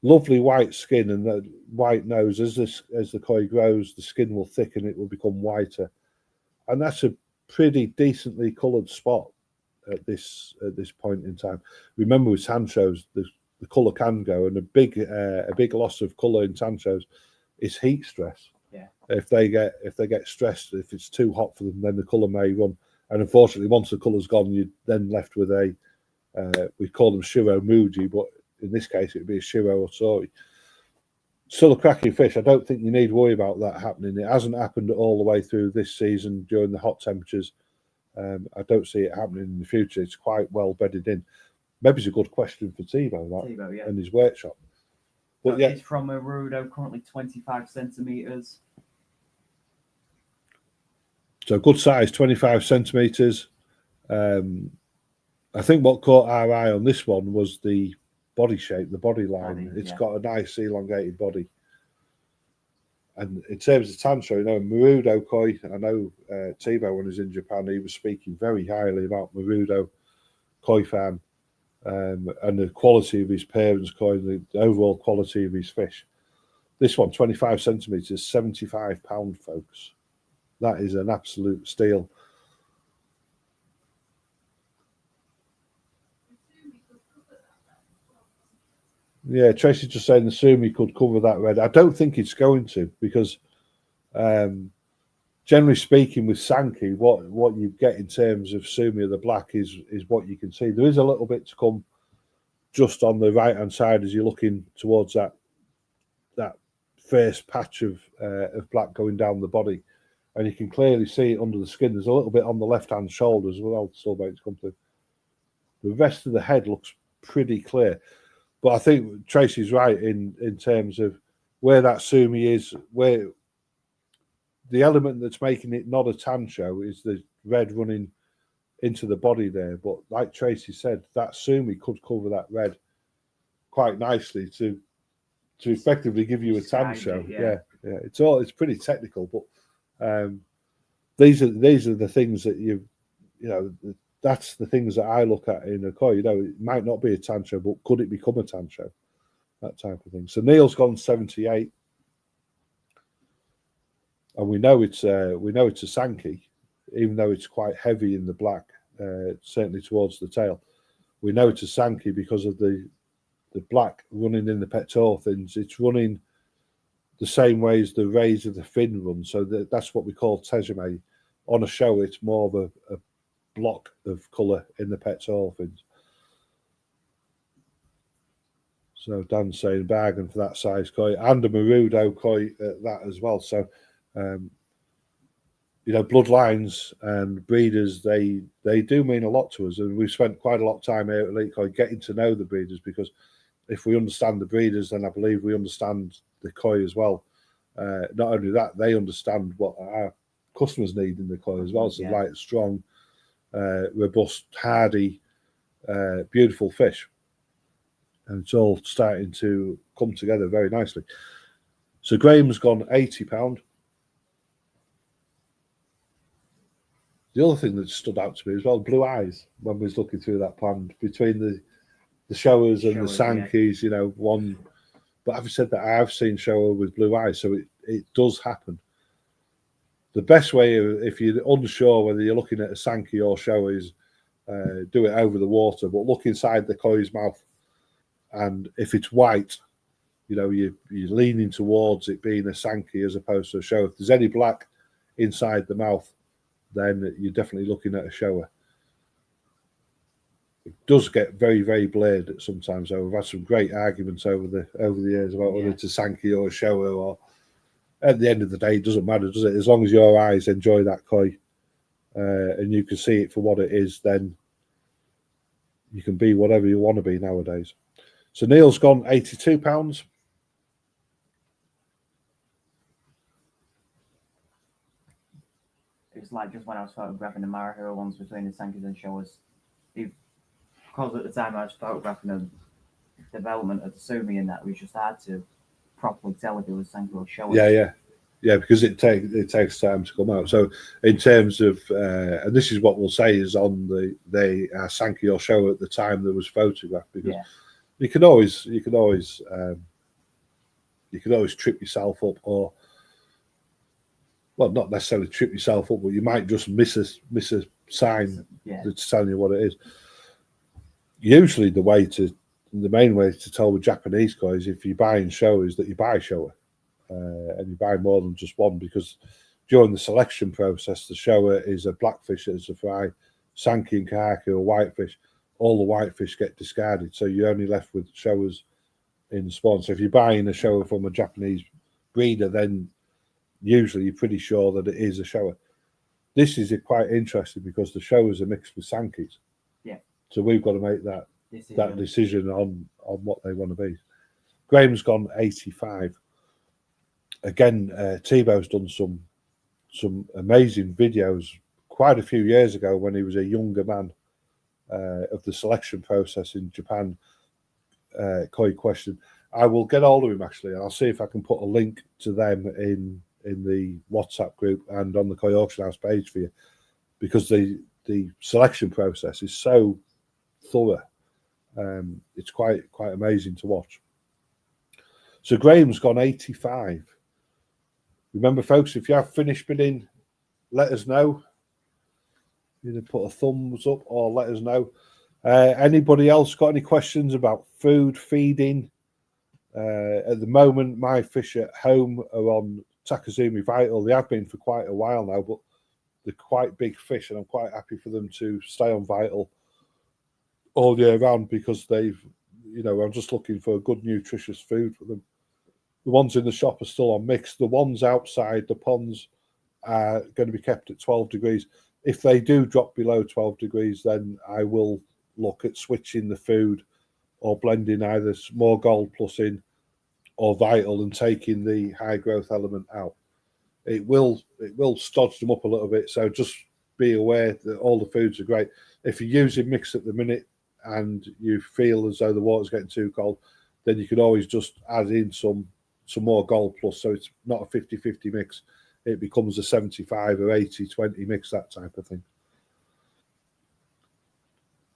Lovely white skin and the white nose. As the koi grows, the skin will thicken. It will become whiter. and that's a pretty decently coloured spot at this point in time. Remember, with Sanchos, the colour can go, and a big loss of colour in Sanchos is heat stress. Yeah. If they get stressed, if it's too hot for them, then the colour may run. And unfortunately, once the colour's gone, you're then left with a we call them Shiro Muji, but in this case, it would be a Shiro Osori. Still a cracking fish. I don't think you need to worry about that happening. It hasn't happened all the way through this season during the hot temperatures. I don't see it happening in the future. It's quite well bedded in. Maybe it's a good question for Thibaut, yeah. and his workshop. But It's from a Rudo, currently 25 centimetres. So good size, 25 centimetres. I think what caught our eye on this one was the body shape, the body line. It's got a nice elongated body. And in terms of tantra, Marudo koi, I know Thibaut, when he was in Japan, he was speaking very highly about Marudo koi fan and the quality of his parents' koi, the overall quality of his fish. This one, 25 centimetres, £75, folks. That is an absolute steal. Yeah, Tracy's just saying the sumi could cover that red. I don't think it's going to, because generally speaking, with Sankey, what you get in terms of sumi of the black is what you can see. There is a little bit to come just on the right hand side as you're looking towards that first patch of black going down the body, and you can clearly see it under the skin. There's a little bit on the left hand shoulder as well, still waiting to come through. The rest of the head looks pretty clear. But I think Tracy's right in terms of where that sumi is, where the element that's making it not a tancho is the red running into the body there. But like Tracy said, that sumi could cover that red quite nicely to effectively give you a tancho. Yeah. It's pretty technical, but these are the things that that's the things that I look at in a koi. It might not be a tancho, but could it become a tancho? That type of thing. So Neil's gone 78, and we know it's a Sankey, even though it's quite heavy in the black, certainly towards the tail. We know it's a Sankey because of the black running in the pectoral fins. It's running the same way as the rays of the fin run. So that's what we call tejime. On a show, it's more of a block of colour in the pectoral fins. So Dan's saying bargain for that size koi, and a Marudo koi at that as well. So bloodlines and breeders, they do mean a lot to us, and we've spent quite a lot of time here at Elite Koi getting to know the breeders, because if we understand the breeders, then I believe we understand the koi as well. Not only that, they understand what our customers need in the koi as well. So light, strong, robust, hardy, beautiful fish, and it's all starting to come together very nicely. So Graham's gone £80. The other thing that stood out to me as well, blue eyes, when we was looking through that pond between the showers and the Sankeys, one. But having said that, I have seen shower with blue eyes, so it does happen. The best way, if you're unsure whether you're looking at a Sankey or shower, is do it over the water, but look inside the koi's mouth. And if it's white, you're leaning towards it being a Sankey as opposed to a shower. If there's any black inside the mouth, then you're definitely looking at a shower. It does get very, very blurred sometimes. Though. We've had some great arguments over the years about whether it's a Sankey or a shower. Or at the end of the day, it doesn't matter, does it? As long as your eyes enjoy that koi and you can see it for what it is, then you can be whatever you want to be nowadays. So Neil's gone £82. It's like just when I was photographing the Marahira ones between the Sankeys and showers, because at the time I was photographing the development of the sumi and that, we just had to properly tell if it was Sankey or shower. Yeah, because it takes time to come out. So in terms of, and this is what we'll say is on the Sankey or shower at the time that was photographed, because you can always trip yourself up, or well, not necessarily trip yourself up, but you might just miss a sign Yeah. that's telling you what it is. Usually, the main way to tell with Japanese koi is if you buy in show is that you buy showa, and you buy more than just one, because during the selection process, the showa is a blackfish that's a fry, sanki and kahaki or whitefish. All the whitefish get discarded, so you're only left with showas in the spawn. So if you're buying a showa from a Japanese breeder, then usually you're pretty sure that it is a showa. This is quite interesting because the showas are mixed with sankis. Yeah. So we've got to make that decision on what they want to be. Graham's gone 85. Again, Tebow's done some amazing videos quite a few years ago when he was a younger man, of the selection process in Japan. Koi question. I will get hold of him actually, and I'll see if I can put a link to them in the WhatsApp group and on the Koi Auction House page for you, because the selection process is so thorough. It's quite amazing to watch. So Graham's gone 85. Remember, folks, if you have finished bidding, let us know. Either put a thumbs up or let us know. Anybody else got any questions about food, feeding? At the moment, my fish at home are on Takazumi Vital. They have been for quite a while now, but they're quite big fish, and I'm quite happy for them to stay on Vital all year round, because I'm just looking for a good, nutritious food for them. The ones in the shop are still on mixed. The ones outside the ponds are going to be kept at 12 degrees. If they do drop below 12 degrees, then I will look at switching the food or blending either more Gold Plus in or Vital and taking the high growth element out. It will stodge them up a little bit, so just be aware that all the foods are great. If you're using mix at the minute and you feel as though the water's getting too cold, then you can always just add in some more Gold Plus, so it's not a 50-50 mix. It becomes a 75 or 80-20 mix, that type of thing.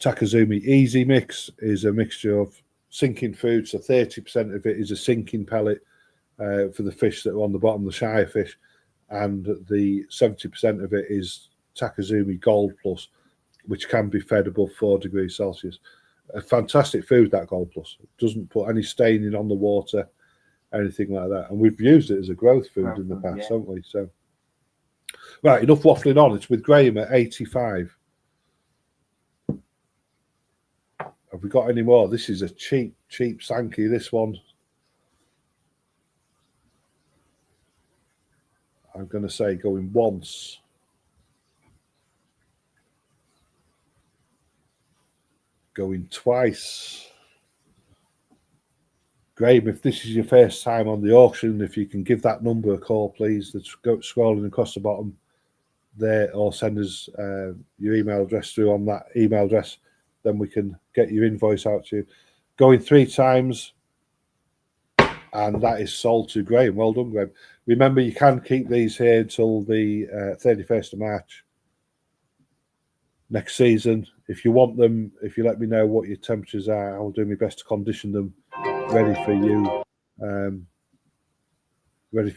Takazumi Easy Mix is a mixture of sinking food, so 30% of it is a sinking pellet for the fish that are on the bottom, the shire fish, and the 70% of it is Takazumi Gold Plus, which can be fed above 4 degrees Celsius. A fantastic food, that Gold Plus. It doesn't put any staining on the water, anything like that. And we've used it as a growth food in the past, haven't we? So, right, enough waffling on. It's with Graham at 85. Have we got any more? This is a cheap Sankey, this one. I'm going to say going once. Going twice. Graham, if this is your first time on the auction, if you can give that number a call, please. That's scrolling across the bottom there, or send us your email address through on that email address. Then we can get your invoice out to you. Going 3 times, and that is sold to Graham. Well done, Graham. Remember, you can keep these here until the 31st of March next season. If you want them, if you let me know what your temperatures are, I'll do my best to condition them ready for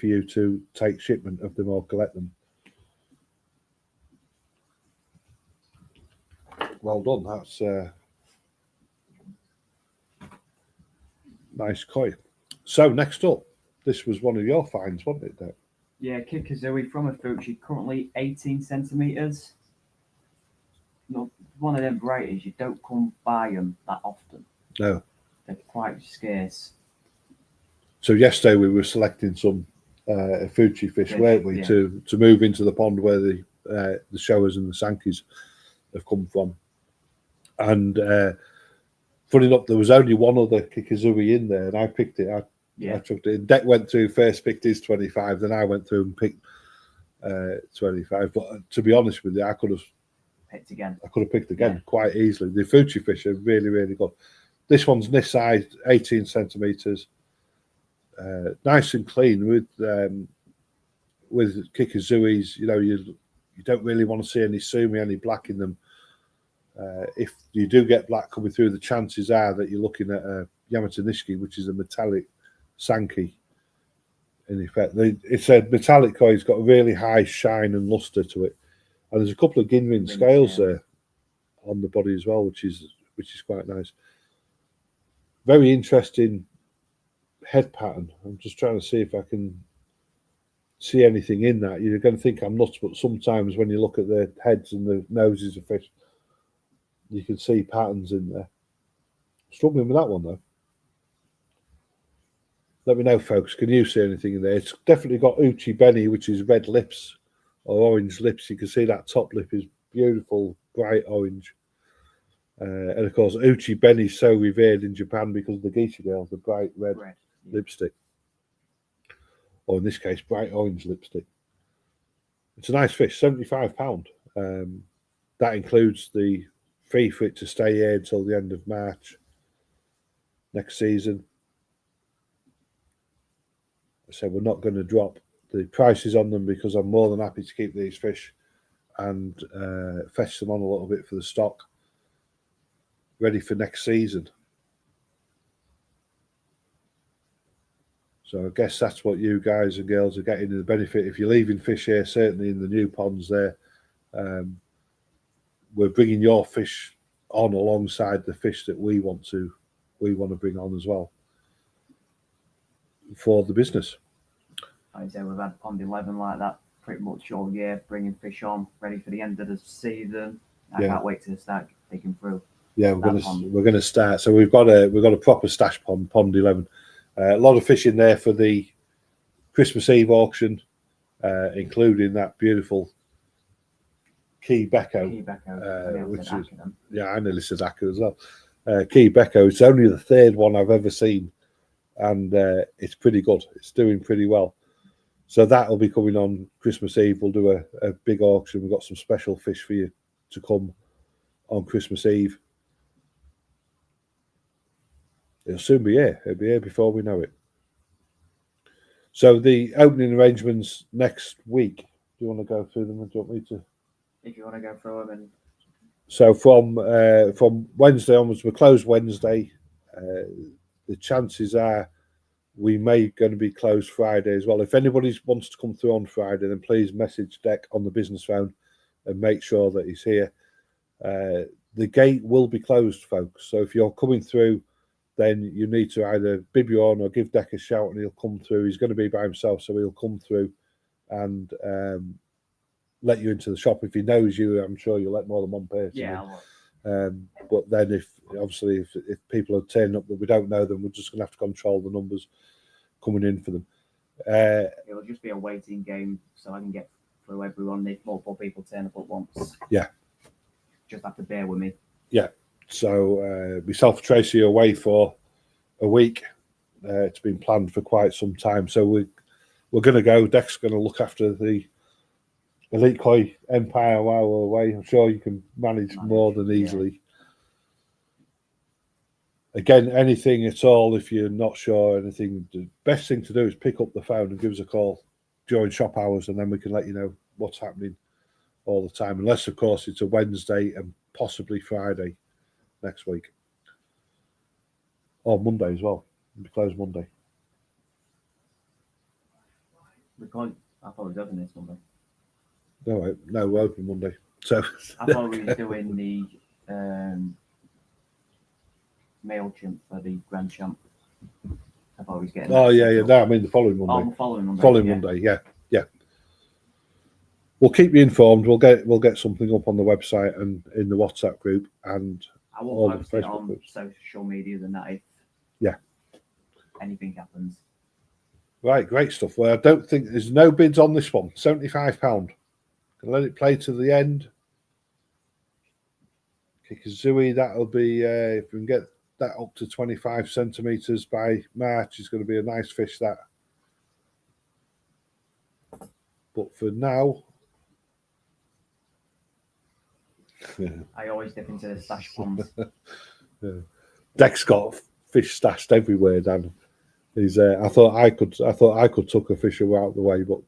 you to take shipment of them or collect them. Well done. That's nice koi. So next up, this was one of your finds, wasn't it, Dek? Yeah, Kikazui from Oofuchi, currently 18 centimeters. Not one of them varieties, you don't come by them that often. No. They're quite scarce. So yesterday we were selecting some Oofuchi fish, weren't we, to move into the pond where the showers and the sankis have come from. And funny enough, there was only one other Kikazui in there, and I picked it. I took it. Dek went through first, picked his 25, then I went through and picked 25. But to be honest with you, I could have picked again quite easily. The Oofuchi fish are really, really good. This one's this size, 18 centimeters, nice and clean with Kikazuis. You know, you don't really want to see any sumi, any black in them. If you do get black coming through, the chances are that you're looking at a Yamato Nishiki, which is a metallic Sanki in effect. It's a metallic coin. It's got a really high shine and luster to it, and there's a couple of Ginrin scales there on the body as well, which is quite nice. Very interesting head pattern. I'm just trying to see if I can see anything in that. You're going to think I'm nuts, but sometimes when you look at the heads and the noses of fish, you can see patterns in there. Struggling with that one though. Let me know, folks. Can you see anything in there? It's definitely got Oofuchi Beni, which is red lips or orange lips. You can see that top lip is beautiful, bright orange. And of course, Oofuchi Beni is so revered in Japan because of the geisha girl, the bright red lipstick. Or in this case, bright orange lipstick. It's a nice fish, £75. That includes the fee for it to stay here until the end of March next season. So we're not going to drop the prices on them because I'm more than happy to keep these fish and fetch them on a little bit for the stock, ready for next season. So I guess that's what you guys and girls are getting the benefit. If you're leaving fish here, certainly in the new ponds there, we're bringing your fish on alongside the fish that we want to bring on as well for the business. Like I say, we've had Pond 11 like that pretty much all year, bringing fish on, ready for the end of the season. I can't wait to start digging through. Yeah, we're gonna start. So we've got a proper stash pond, Pond 11. A lot of fish in there for the Christmas Eve auction, including that beautiful Key Becco, which is I nearly said Akka as well. Key Becco. It's only the third one I've ever seen, and it's pretty good. It's doing pretty well. So that will be coming on Christmas Eve. We'll do a big auction. We've got some special fish for you to come on Christmas Eve. It'll soon be here. It'll be here before we know it. So the opening arrangements next week. Do you want to go through them, or do you want me to? If you want to go through them. And So from Wednesday onwards, we're closed Wednesday. The chances are we may going to be closed Friday as well. If anybody wants to come through on Friday, then please message Dek on the business phone and make sure that he's here. The gate will be closed, folks. So if you're coming through, then you need to either bib you on or give Dek a shout and he'll come through. He's going to be by himself, so he'll come through and let you into the shop. If he knows you, I'm sure you'll let more than one person. Yeah. But then if people are turning up that we don't know them, we're just going to have to control the numbers coming in for them. It'll just be a waiting game, so I can get through everyone if multiple people turn up at once. Yeah. Just have to bear with me. Yeah. So myself and Tracy are away for a week. It's been planned for quite some time. So we're going to go. Dek's going to look after the Elite Koi Empire while we're away. I'm sure you can manage more than easily. Yeah. Again, anything at all, if you're not sure anything, the best thing to do is pick up the phone and give us a call during shop hours, and then we can let you know what's happening all the time. Unless, of course, it's a Wednesday and possibly Friday next week. Or Monday as well. We'll be closed Monday. I thought we was open this Monday. No, we're open Monday. So I thought we were doing the MailChimp for the Grand Champ. I thought we was getting. Oh yeah. No, I mean the following Monday. Oh, the following Monday. Monday, yeah. We'll keep you informed. We'll get something up on the website and in the WhatsApp group and I will all the post it Facebook on groups. social media the night. Yeah. Anything happens. Right, great stuff. Well, I don't think there's no bids on this one. £75. Can let it play to the end. Kikazui, that'll be if we can get that up to 25 centimeters by March, is going to be a nice fish. That. But for now, I always dip into the stash ponds. Dek's got fish stashed everywhere, Dan. He's I thought I could tuck a fish out the way, but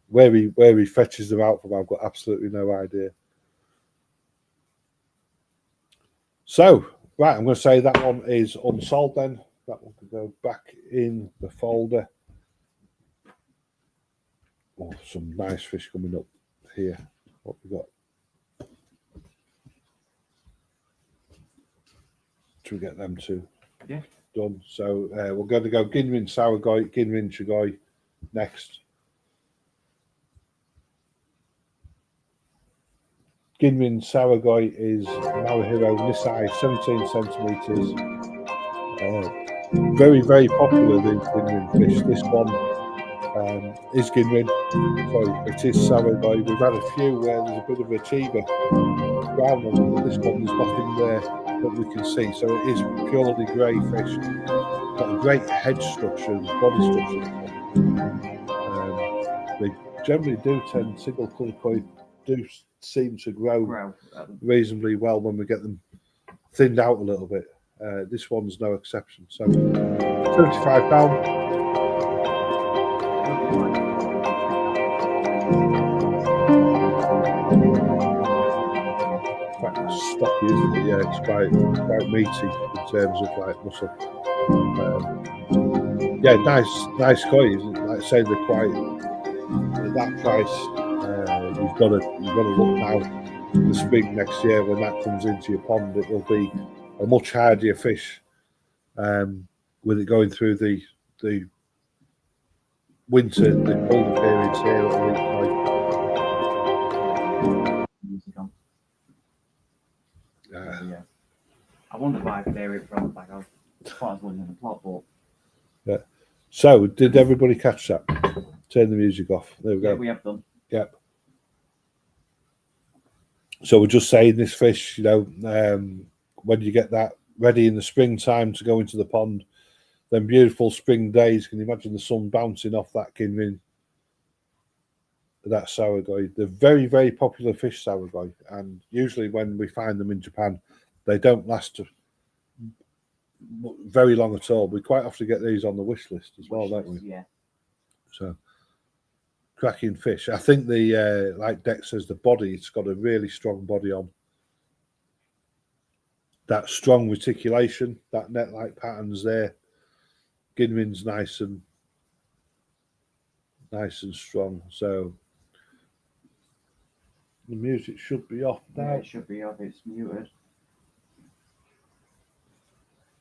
where he fetches them out from, I've got absolutely no idea. So, right, I'm going to say that one is unsold then. That one can go back in the folder. Oh, some nice fish coming up here. What we got? Should we get them two? Yeah. Done. So we're going to go Ginrin Sawagoi, Ginrin Chigoi next. Ginrin Sawagoi is Marahiro Nisai, 17 centimetres. Very, very popular, these Ginrin fish. This one is Ginrin. Sorry, it is Sawagoi. We've had a few where there's a bit of a chiba brown on them, but this one there's nothing there that we can see. So it is purely grey fish. Got a great head structure and body structure. They generally do tend, single colour koi do seem to grow reasonably well when we get them thinned out a little bit. This one's no exception. So £75. Stocky, isn't it? Yeah, it's quite meaty in terms of like muscle. Yeah, nice koi, isn't it? Like I say, they're quite at that price. You've got to look now. The spring next year when that comes into your pond, it will be a much hardier fish. With it going through the winter, the colder periods here, it'll eat koi. Yeah. I wonder why I could hear it from like I thought I was looking at the plot, but yeah. So did everybody catch that? Turn the music off. There we go. Yeah, we have done. Yep. So we're just saying this fish, you know, when you get that ready in the springtime to go into the pond, then beautiful spring days. Can you imagine the sun bouncing off that Ginrin, that Sawagoi? They're very, very popular fish, Sawagoi, and usually when we find them in Japan, they don't last very long at all. We quite often get these on the wish list as well, don't we? Yeah. So cracking fish. I think the like Dek says, the body, it's got a really strong body on. That strong reticulation, that net-like patterns there. Ginrin's nice and strong. So the music should be off now. Yeah, it should be off. It's muted.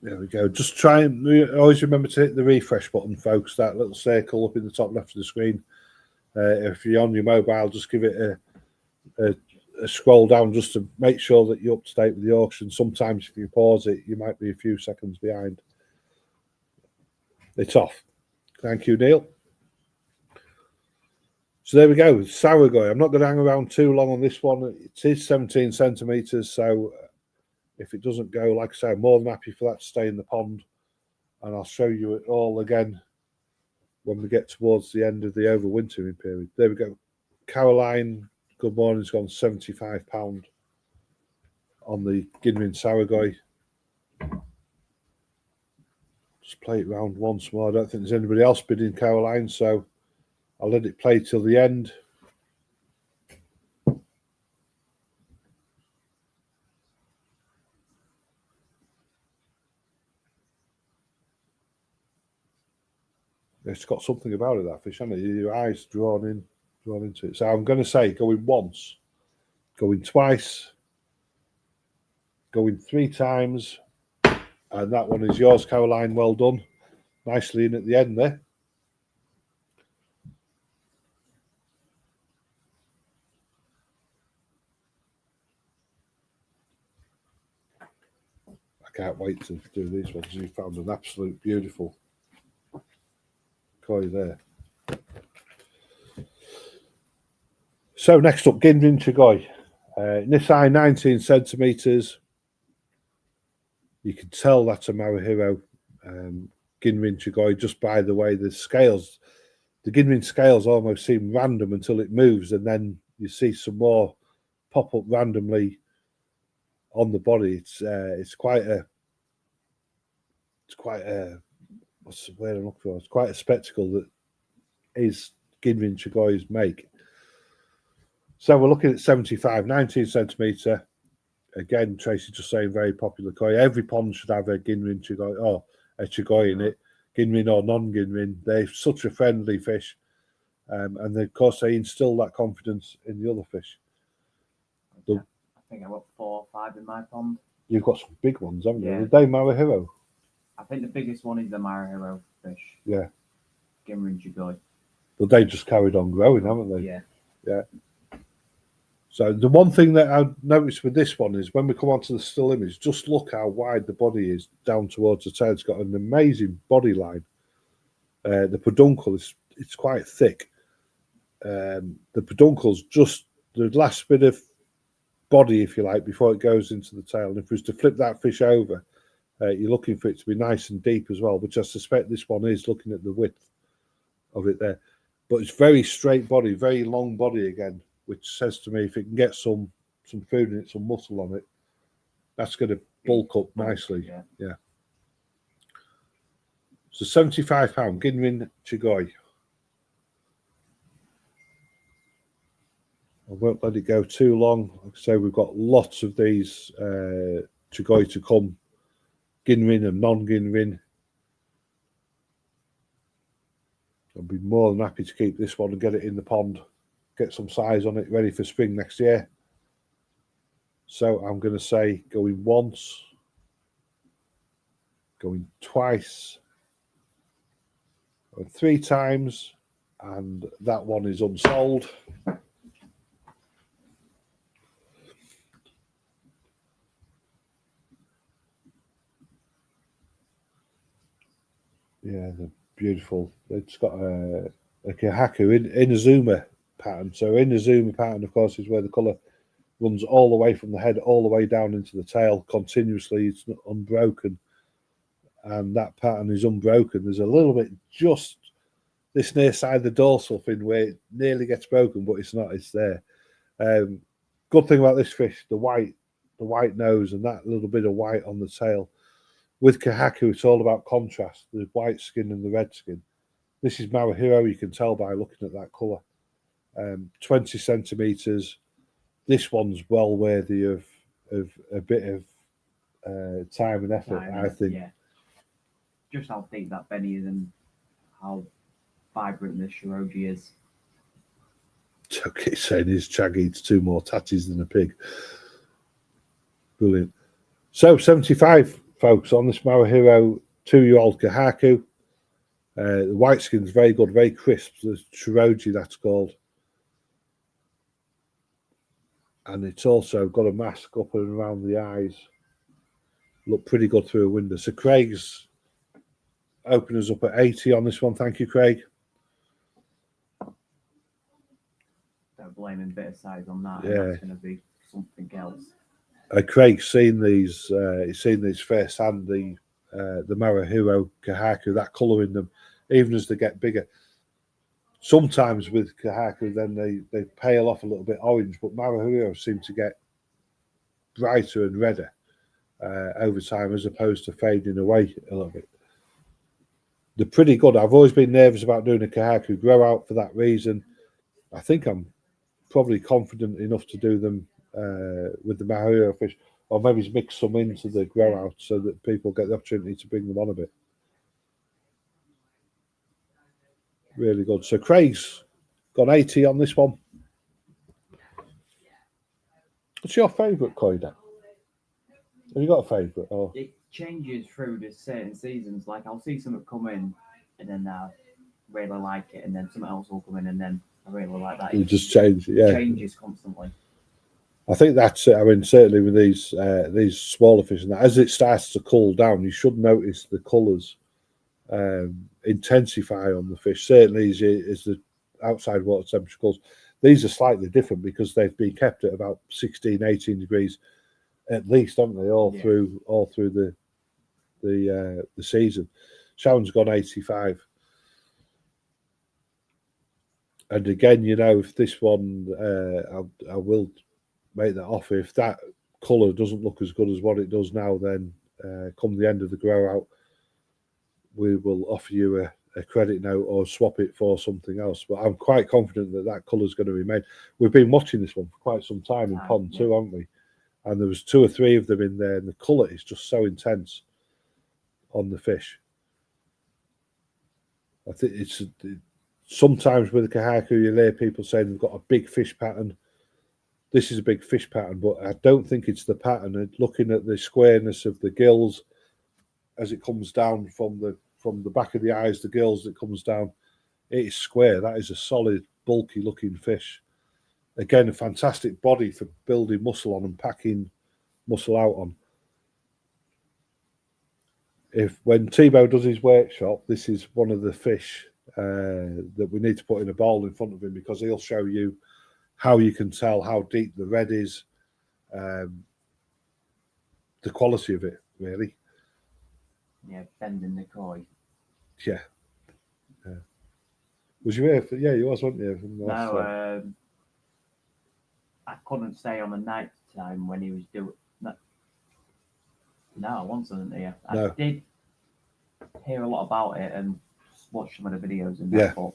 There we go. Just try and always remember to hit the refresh button, folks. That little circle up in the top left of the screen. If you're on your mobile, just give it a scroll down just to make sure that you're up to date with the auction. Sometimes if you pause it, you might be a few seconds behind. It's off. Thank you, Neil. So there we go. Sawagoi. I'm not going to hang around too long on this one. It is 17 centimetres, so if it doesn't go, like I say, I'm more than happy for that to stay in the pond. And I'll show you it all again when we get towards the end of the overwintering period. There we go. Caroline, good morning, has gone £75 on the Ginrin Sawagoi. Just play it round once more. I don't think there's anybody else bidding, Caroline, so I'll let it play till the end. It's got something about it, that fish, hasn't it? Your eyes drawn into it. So I'm going to say going once, going twice, going 3 times, and that one is yours, Caroline. Well done. Nicely in at the end there. I can't wait to do these ones. You found an absolute beautiful koi there. So next up, Ginrin Chigoi. Nisai 19 centimetres. You can tell that's a Marahiro Ginrin Chigoi just by the way the scales, the Ginrin scales almost seem random until it moves, and then you see some more pop up randomly on the body. It's quite a what's the word I'm looking for? It's quite a spectacle that is Ginrin Chigoi's make. So we're looking at 75, 19 centimetre. Again, Tracy just saying very popular koi. Every pond should have a Ginrin Chigoi or a Chigoi in it, Ginrin or non-Ginrin. They're such a friendly fish. And then, of course, they instill that confidence in the other fish. I think I've got 4 or 5 in my pond. You've got some big ones, haven't Yeah. you? The day Marahiro. I think the biggest one is the Marahiro fish. Yeah. Gimmer Chigoi. But they just carried on growing, haven't they? Yeah. Yeah. So the one thing that I noticed with this one is when we come onto the still image, just look how wide the body is down towards the tail. It's got an amazing body line. The peduncle it's quite thick. The peduncle's just the last bit of body, if you like, before it goes into the tail. And if we was to flip that fish over, you're looking for it to be nice and deep as well, which I suspect this one is, looking at the width of it there. But it's very straight body, very long body again, which says to me if it can get some food in it, some muscle on it, that's going to bulk up nicely. Yeah. So £75 Ginrin Chigoi. I won't let it go too long. Like I say, we've got lots of these Chigoi to come, Ginrin and non-Ginrin. I'll be more than happy to keep this one and get it in the pond, get some size on it, ready for spring next year. So I'm going to say going once, going twice, and 3 times, and that one is unsold. Yeah, they're beautiful. It's got a Kahaku in Inazuma pattern. So Inazuma pattern, of course, is where the colour runs all the way from the head all the way down into the tail continuously. It's not unbroken, and that pattern is unbroken. There's a little bit just this near side of the dorsal fin where it nearly gets broken, but it's not. It's there. Good thing about this fish, the white nose and that little bit of white on the tail. With Kahaku, it's all about contrast, the white skin and the red skin. This is Marahiro, you can tell by looking at that colour. 20 centimetres. This one's well worthy of a bit of time and effort, I think. Yeah. Just how deep that Beni is and how vibrant this Shiroji is. Okay, saying his Chag eats 2 more tatties than a pig. Brilliant. So 75, folks, on this Marahiro 2-year-old Kahaku. The white skin's very good, very crisp. The Shiroji, that's called. And it's also got a mask up and around the eyes. Look pretty good through a window. So Craig's opened us up at 80 on this one. Thank you, Craig. Don't blame him, bit of size on that. Yeah. And that's going to be something else. Craig's seen these. He's seen these firsthand. The Marahiro Kahaku, that colour in them, even as they get bigger. Sometimes with Kahaku, then they pale off a little bit orange, but Marahiro seem to get brighter and redder over time, as opposed to fading away a little bit. They're pretty good. I've always been nervous about doing a Kahaku grow out for that reason. I think I'm probably confident enough to do them with the Marahiro fish, or maybe mix some into the grow out so that people get the opportunity to bring them on a bit. Really good. So Craig's got 80 on this one. What's your favourite koi, Dan? Have you got a favourite? Or? It changes through the certain seasons. Like I'll see something come in and then I really like it, and then something else will come in and then I really like that. You just change it, yeah. It changes constantly. I think that's it. I mean, certainly with these smaller fish, and that, as it starts to cool down, you should notice the colours intensify on the fish. Certainly as the outside water temperature cools. These are slightly different because they've been kept at about 16, 18 degrees at least, haven't they, all through the season. Sharon's gone 85. And again, you know, if this one, I will make that offer. If that colour doesn't look as good as what it does now, then come the end of the grow out, we will offer you a credit note or swap it for something else. But I'm quite confident that that colour is going to remain. We've been watching this one for quite some time in Pond 2, haven't we? And there was 2 or 3 of them in there, and the colour is just so intense on the fish. I think sometimes with the kahaku, you hear people saying they've got a big fish pattern. This is a big fish pattern, but I don't think it's the pattern. And looking at the squareness of the gills as it comes down from the back of the eyes, the gills that comes down, it is square. That is a solid, bulky looking fish. Again, a fantastic body for building muscle on and packing muscle out on. When Tebow does his workshop, this is one of the fish that we need to put in a bowl in front of him, because he'll show you how you can tell how deep the red is, the quality of it, really. Yeah, bending the koi. Yeah. Was you here? Yeah, you was, weren't you? No, I couldn't stay on the night time when he was doing. No, I wasn't here. I did hear a lot about it and watch some of the videos and that. Yeah. But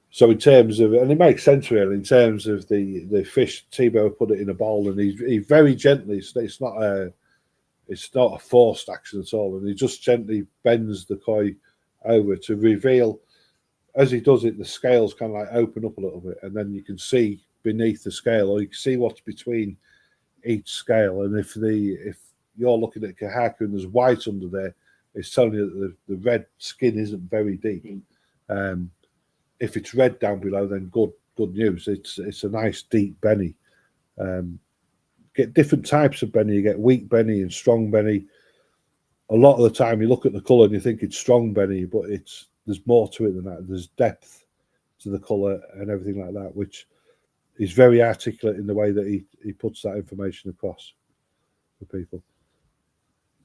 so in terms of, and it makes sense really, in terms of the fish, Tebow put it in a bowl, and he very gently. It's not a forced action at all, and he just gently bends the koi over to reveal. As he does it, the scales kind of like open up a little bit, and then you can see beneath the scale, or you can see what's between each scale. And if you're looking at kahaku and there's white under there, it's telling you that the red skin isn't very deep. If it's red down below, then good news. It's a nice deep Beni. Get different types of Beni. You get weak Beni and strong Beni. A lot of the time, you look at the colour and you think it's strong Beni, but there's more to it than that. There's depth to the colour and everything like that, which is very articulate in the way that he puts that information across for people.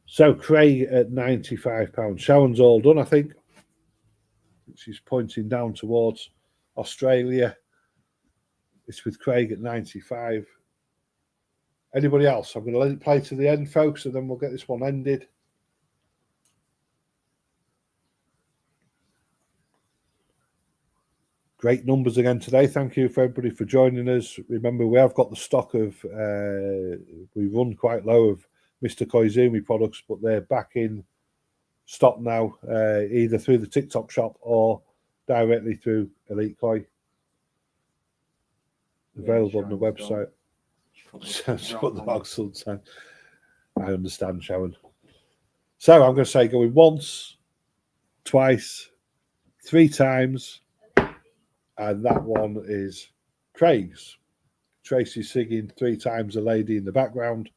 So Craig at £95. Sharon's all done, I think. She's pointing down towards Australia. It's with Craig at 95. Anybody else? I'm going to let it play to the end, folks, and then we'll get this one ended. Great numbers again today. Thank you for everybody for joining us. Remember, we have got the stock of, we run quite low of Mr. Koizumi products, but they're back in stock now, either through the TikTok shop or directly through Elite Koi. Available on the website. Put the box sometime. I understand, Sharon. So I'm going to say going once, twice, 3 times. And that one is Craig's. Tracy singing 3 times a lady in the background.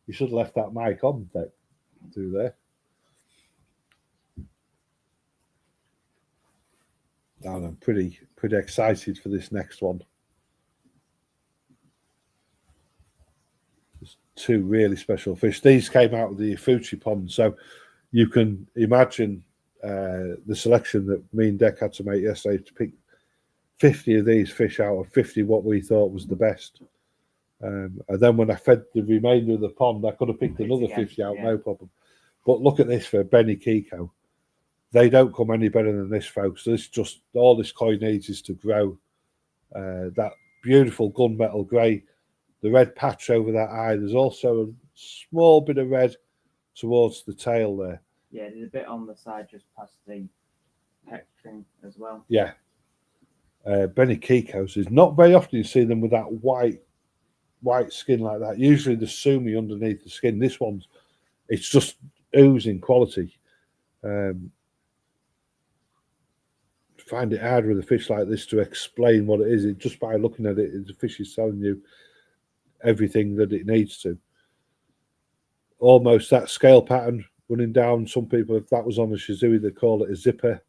You should have left that mic on through there. And I'm pretty excited for this next one. There's 2 really special fish. These came out of the Oofuchi pond, so you can imagine the selection that me and Dek had to make yesterday to pick 50 of these fish out of 50 what we thought was the best. And then when I fed the remainder of the pond, I could have picked another 50 out, no problem. But look at this for Beni Kiko. They don't come any better than this, folks. This just, all this koi needs is to grow. That beautiful gunmetal grey, the red patch over that eye. There's also a small bit of red towards the tail there. Yeah, there's a bit on the side just past the pec thing as well. Yeah. Beni Kikos is not very often you see them with that white skin like that. Usually the sumi underneath the skin. This one's, it's just oozing quality. Find it hard with a fish like this to explain what it is. Just by looking at it, the fish is telling you everything that it needs to. Almost that scale pattern running down. Some people, if that was on a Shizui, they call it a zipper,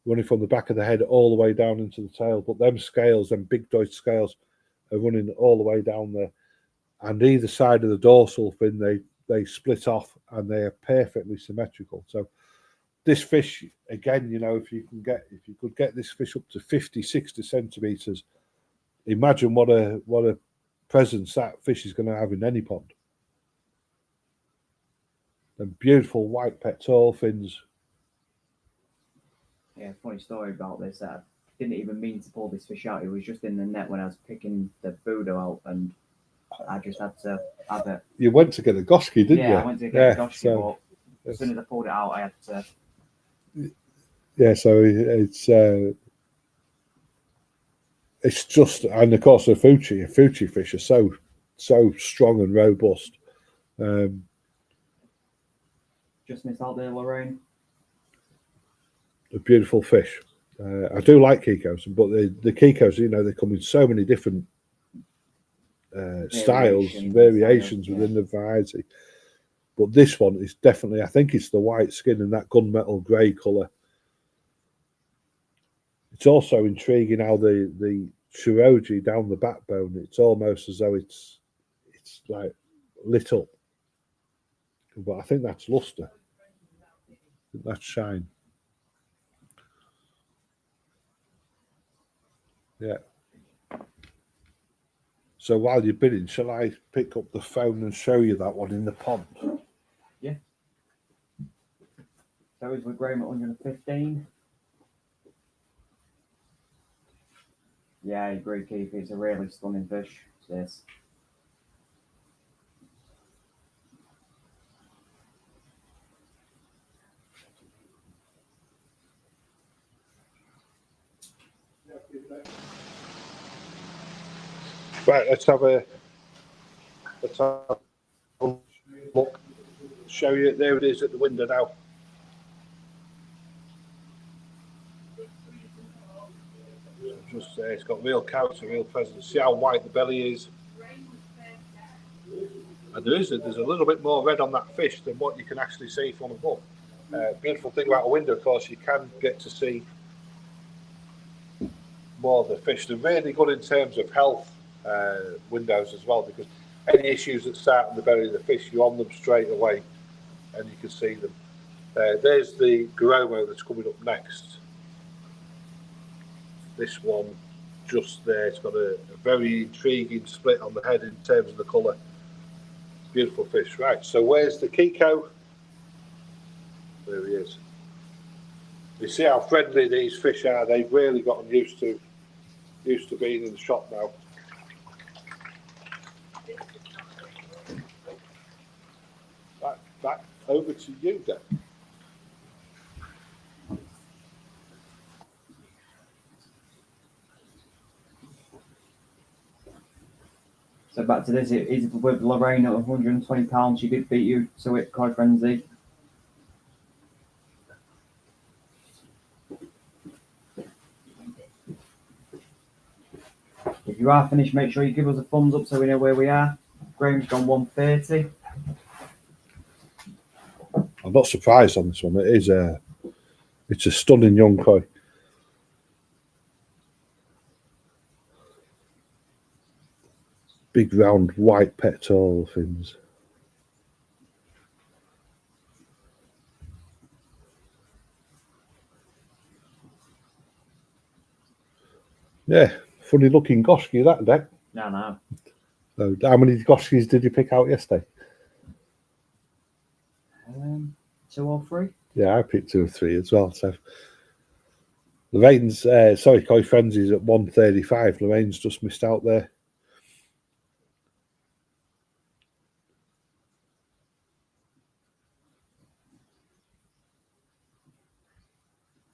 running from the back of the head all the way down into the tail. But them scales, them big Deutsch scales, are running all the way down there. And either side of the dorsal fin, they split off and they are perfectly symmetrical. So this fish, again, you know, if you could get this fish up to 50, 60 centimeters, imagine what a presence that fish is going to have in any pond. And beautiful white pectoral fins. Yeah, funny story about this. I didn't even mean to pull this fish out. It was just in the net when I was picking the Budo out, and I just had to have it. You went to get a Goski, didn't you? Yeah, I went to get a Goski, but as soon as I pulled it out, I had to Yeah, so it's just, and of course the Oofuchi fish are so strong and robust. Just missed out there, Lorraine. A beautiful fish. I do like Kikos, but the Kikos, they come in so many different styles, variations within the variety. But this one is definitely, I think it's the white skin and that gunmetal grey colour. It's also intriguing how the shiroji down the backbone, it's almost as though it's like lit up. But I think that's luster. I think that's shine. Yeah. So while you're bidding, shall I pick up the phone and show you that one in the pond? Yeah. Those were growing at 115. Yeah, I agree, Keith. It's a really stunning fish. This. Right, let's have a look. Show you. There it is at the window now. Just it's got real character, real presence. See how white the belly is. And there's a little bit more red on that fish than what you can actually see from above. Beautiful thing about a window, of course, you can get to see more of the fish. They're really good in terms of health windows as well, because any issues that start in the belly of the fish, you're on them straight away and you can see them. There's the Goromo that's coming up next. This one just there, it's got a very intriguing split on the head in terms of the colour. Beautiful fish. Right, so where's the Kiko? There he is. You see how friendly these fish are. They've really gotten used to being in the shop now. Back over to you, Dek. So back to this, it is with Lorraine at £120. She did beat you to it, Koi Frenzy. If you are finished, make sure you give us a thumbs up so we know where we are. Graham's gone 130. I'm not surprised on this one. It's a stunning young koi. Big round white pectoral fins. Yeah, funny looking goshki that, Dek. No. So how many goshkis did you pick out yesterday? 2 or 3. Yeah, I picked 2 or 3 as well. So Lorraine's, Koi Frenzy's at 135. Lorraine's just missed out there.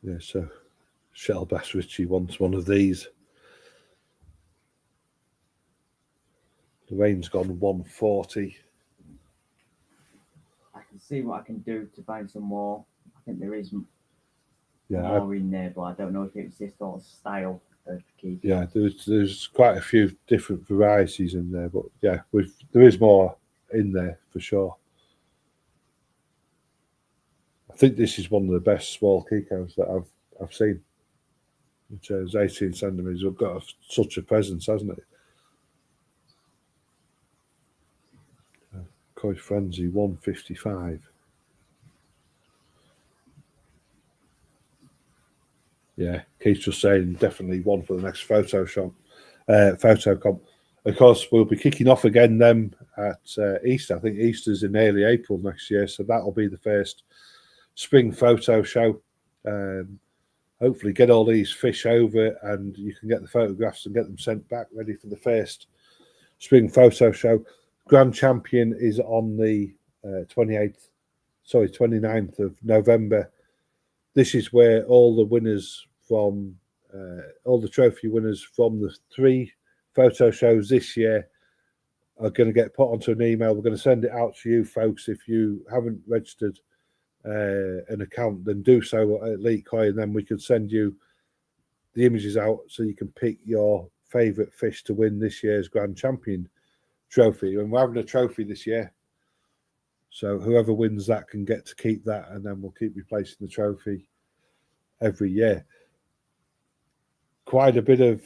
Yeah, so Shell Bass Richie wants one of these. Lorraine's gone 140. I can see what I can do to find some more. I think there is Yeah, more in there, but I don't know if it's this sort of style of keep. Yeah, there's quite a few different varieties in there, but yeah, there is more in there for sure. I think this is one of the best small Kikos that I've seen. Which is 18 centimetres. I've got such a presence, hasn't it? Koi Frenzy 155. Yeah, Keith's just saying definitely one for the next photo comp. Of course, we'll be kicking off again then at Easter. I think Easter's in early April next year, so that'll be the first spring photo show. Hopefully get all these fish over and you can get the photographs and get them sent back ready for the first spring photo show. Grand Champion is on the 29th of November this is where all the winners from all the trophy winners from the 3 photo shows this year are going to get put onto an email. We're going to send it out to you folks. If you haven't registered an account, then do so at Elite Koi, and then we can send you the images out so you can pick your favourite fish to win this year's Grand Champion trophy. And we're having a trophy this year, so whoever wins that can get to keep that, and then we'll keep replacing the trophy every year. Quite a bit of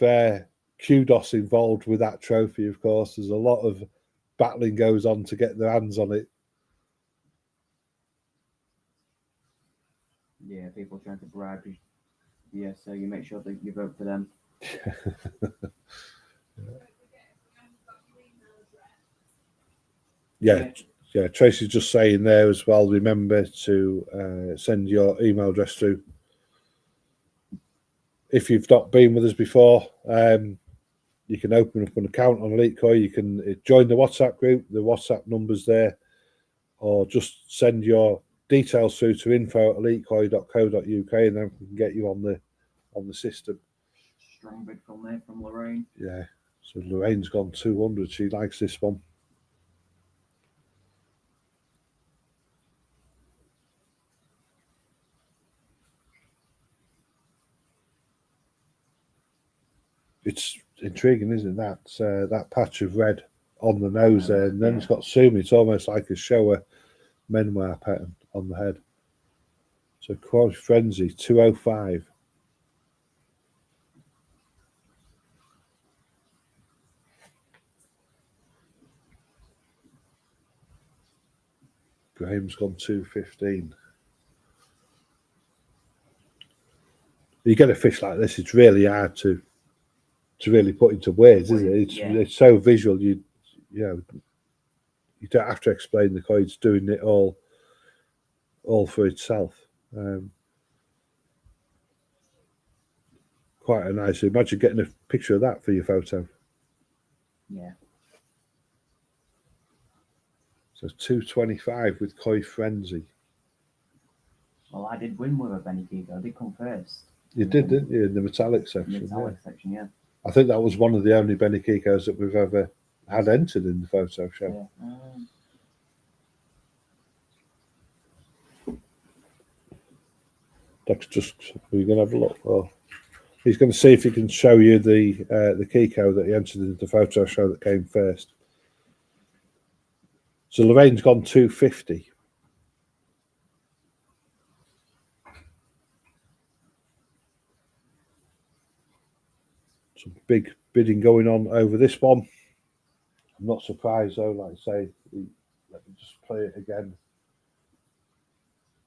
kudos involved with that trophy, of course. There's a lot of battling goes on to get their hands on it. Yeah, people trying to bribe you. Yeah, so you make sure that you vote for them. Yeah, Tracy's just saying there as well, remember to send your email address through. If you've not been with us before, you can open up an account on Elite Koi. You can join the WhatsApp group. The WhatsApp number's there, or just send your details through to info@elitekoi.co.uk, and then we can get you on the system. Strong bid from there from Lorraine. Yeah, so Lorraine's gone 200. She likes this one. It's intriguing, isn't it? That patch of red on the nose there, and then it's got sumi. It's almost like a Showa menware pattern on the head. So Koi Frenzy 205. Graham's gone 215. You get a fish like this, it's really hard to really put into words, isn't it? It's so visual. You don't have to explain the koi. It's doing it all for itself. Quite a nice. Imagine getting a picture of that for your photo. Yeah. So 225 with Koi Frenzy. Well, I did win with a Beni Kiko. I did come first. You did, didn't you, in the metallic section? Section, yeah. I think that was one of the only Beni Kikos that we've ever had entered in the photo show. Yeah. Dex just, are you going to have a look? Or he's going to see if he can show you the Kiko that he entered into the photo show that came first. So Lorraine's gone 250. Some big bidding going on over this one. I'm not surprised though, like I say, let me just play it again.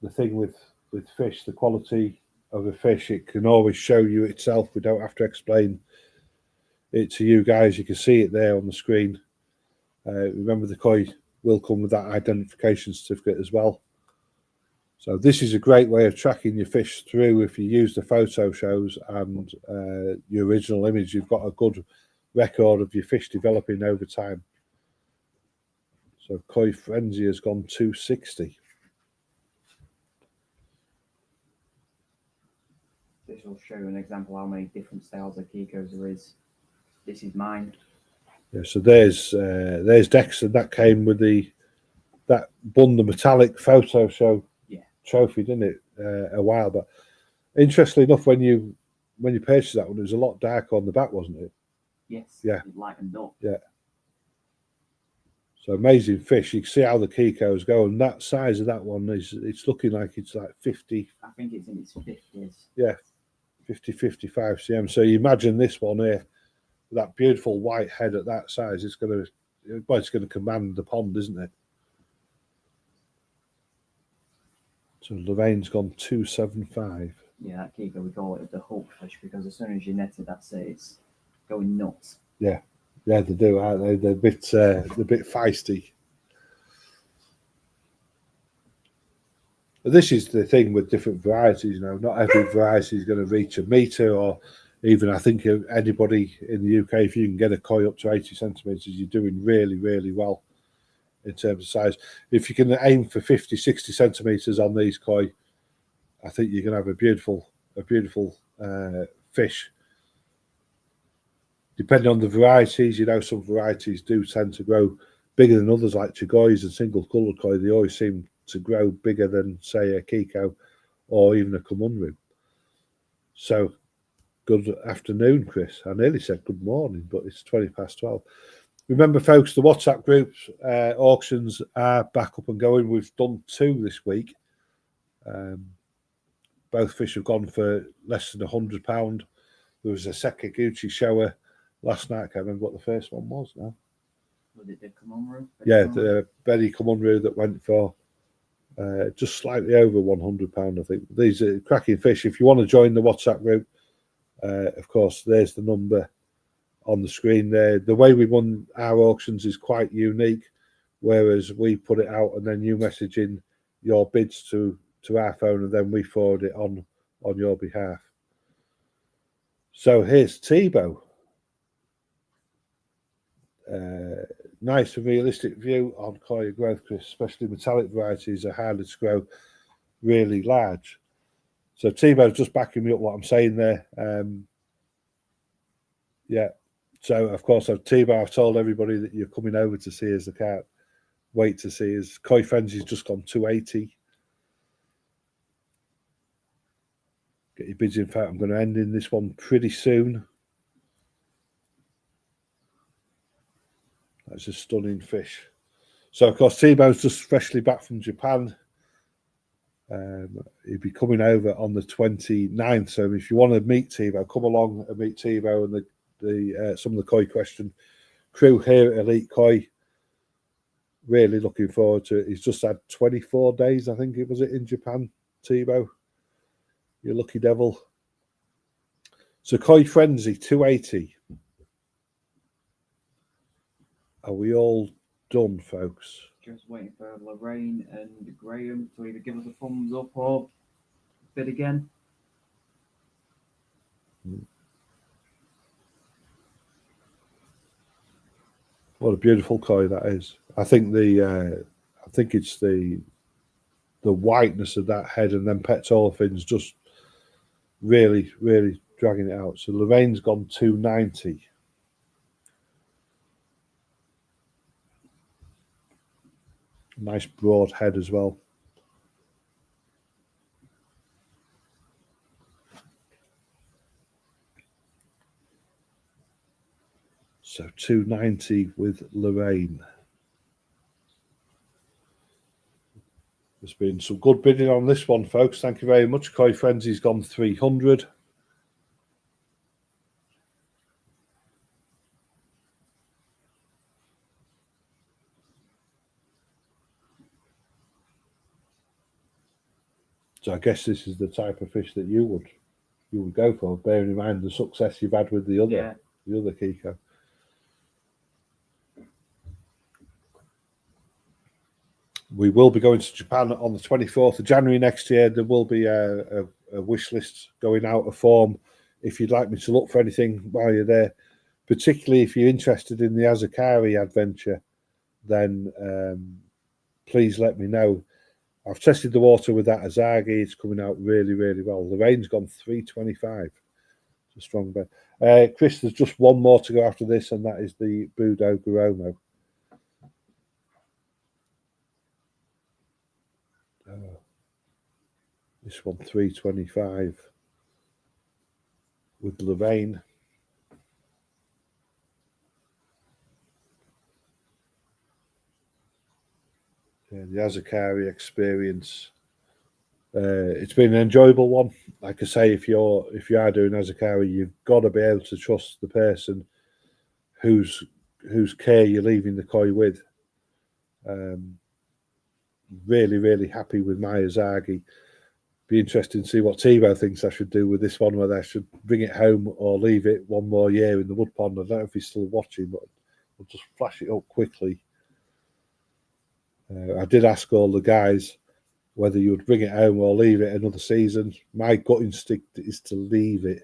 The thing with fish, the quality of a fish, it can always show you itself. We don't have to explain it to you guys. You can see it there on the screen. Remember, the koi will come with that identification certificate as well. So this is a great way of tracking your fish through. If you use the photo shows and your original image, you've got a good record of your fish developing over time. So Koi Frenzy has gone 260. This will show an example how many different styles of Kikos there is. This is mine. Yeah, so there's Dexter. That came with that won the metallic photo show trophy, didn't it? A while back. Interestingly enough, when you purchased that one, it was a lot darker on the back, wasn't it? Yes. Yeah. It lightened up. Yeah. So amazing fish. You can see how the Kikos go, and that size of that one it's looking like it's like 50. I think it's in its 50s. Yeah, 50, 55 cm. So you imagine this one here, that beautiful white head at that size. It's going to command the pond, isn't it? So Lorraine's gone 275. Yeah, that Kiko, we call it the Hulk fish because as soon as you net it, that's it. It's going nuts. Yeah, they do, aren't they? They're a bit feisty. But this is the thing with different varieties. Not every variety is going to reach a metre, or even I think anybody in the UK, if you can get a koi up to 80 centimetres, you're doing really, really well in terms of size. If you can aim for 50, 60 centimetres on these koi, I think you're going to have a beautiful fish. Depending on the varieties, some varieties do tend to grow bigger than others, like Chigois and single coloured koi. They always seem to grow bigger than, say, a Kiko or even a Kumunru. So, good afternoon, Chris. I nearly said good morning, but it's 12:20. Remember, folks, the WhatsApp groups auctions are back up and going. We've done 2 this week. Both fish have gone for less than £100. There was a Sakaguchi shower last night. I can't remember what the first one was now. Was it the Kumunru? Yeah, the Beni Kiko that went for just slightly over £100, I think. These are cracking fish. If you want to join the WhatsApp group, of course, there's the number on the screen there. The way we run our auctions is quite unique, whereas we put it out and then you message in your bids to our phone and then we forward it on your behalf. So here's Tebow. Nice and realistic view on koi growth, Chris, especially metallic varieties are harder to grow really large. So Tebow's just backing me up what I'm saying there. Yeah. So of course, Tebow, I've told everybody that you're coming over to see us. I can't wait to see us. Koi Frenzy's just gone 280. Get your bids in. Fact, I'm going to end in this one pretty soon. That's a stunning fish. So, of course, Tebow's just freshly back from Japan. He'll be coming over on the 29th. So, if you want to meet Tebow, come along and meet Tebow and some of the koi question crew here at Elite Koi. Really looking forward to it. He's just had 24 days, I think it was, in Japan, Tebow. You lucky devil. So, Koi Frenzy 280. Are we all done, folks? Just waiting for Lorraine and Graham to either give us a thumbs up or bid again. What a beautiful koi that is. I think it's the whiteness of that head and then petal fins just really, really dragging it out. So Lorraine's gone 290. Nice broad head as well. So 290 with Lorraine. There's been some good bidding on this one, folks. Thank you very much. Koi Frenzy's gone 300. So I guess this is the type of fish that you would go for, bearing in mind the success you've had with the other Kiko. We will be going to Japan on the 24th of January next year. There will be a wish list going out, a form, if you'd like me to look for anything while you're there. Particularly if you're interested in the Azakari adventure, then please let me know. I've tested the water with that Azagi. It's coming out really, really well. The rain's gone 325. It's a strong bet. Chris, there's just one more to go after this, and that is the Budo Goromo. This one 325 with Lorraine. Yeah, the Azakari experience. It's been an enjoyable one. Like I say, if you are doing Azakari, you've got to be able to trust the person whose care you're leaving the koi with. Really, really happy with my Azagi. Be interesting to see what Tebow thinks I should do with this one, whether I should bring it home or leave it one more year in the wood pond. I don't know if he's still watching, but I'll just flash it up quickly. I did ask all the guys whether you would bring it home or leave it another season. My gut instinct is to leave it.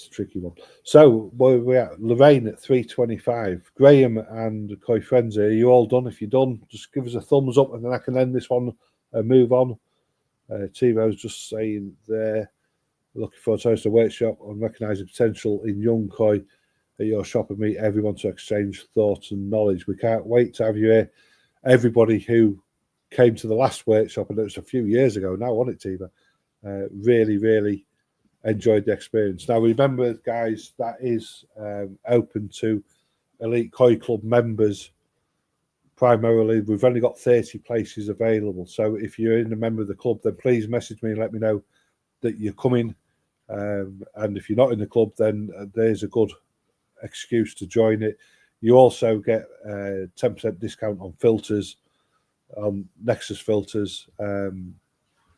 It's a tricky one. So where are we at? Lorraine at 325. Graham and Koi Frenzy, are you all done? If you're done, just give us a thumbs up and then I can end this one and move on. Tivo's just saying there, looking forward to host a workshop on recognising potential in young koi at your shop and meet everyone to exchange thoughts and knowledge. We can't wait to have you here. Everybody who came to the last workshop, and it was a few years ago now, wasn't it, Tiva? Really, really enjoyed the experience. Now, remember, guys, that is open to Elite Koi Club members primarily. We've only got 30 places available. So if you're in a member of the club, then please message me and let me know that you're coming. And if you're not in the club, then there's a good excuse to join it. You also get 10% discount on filters, on Nexus filters,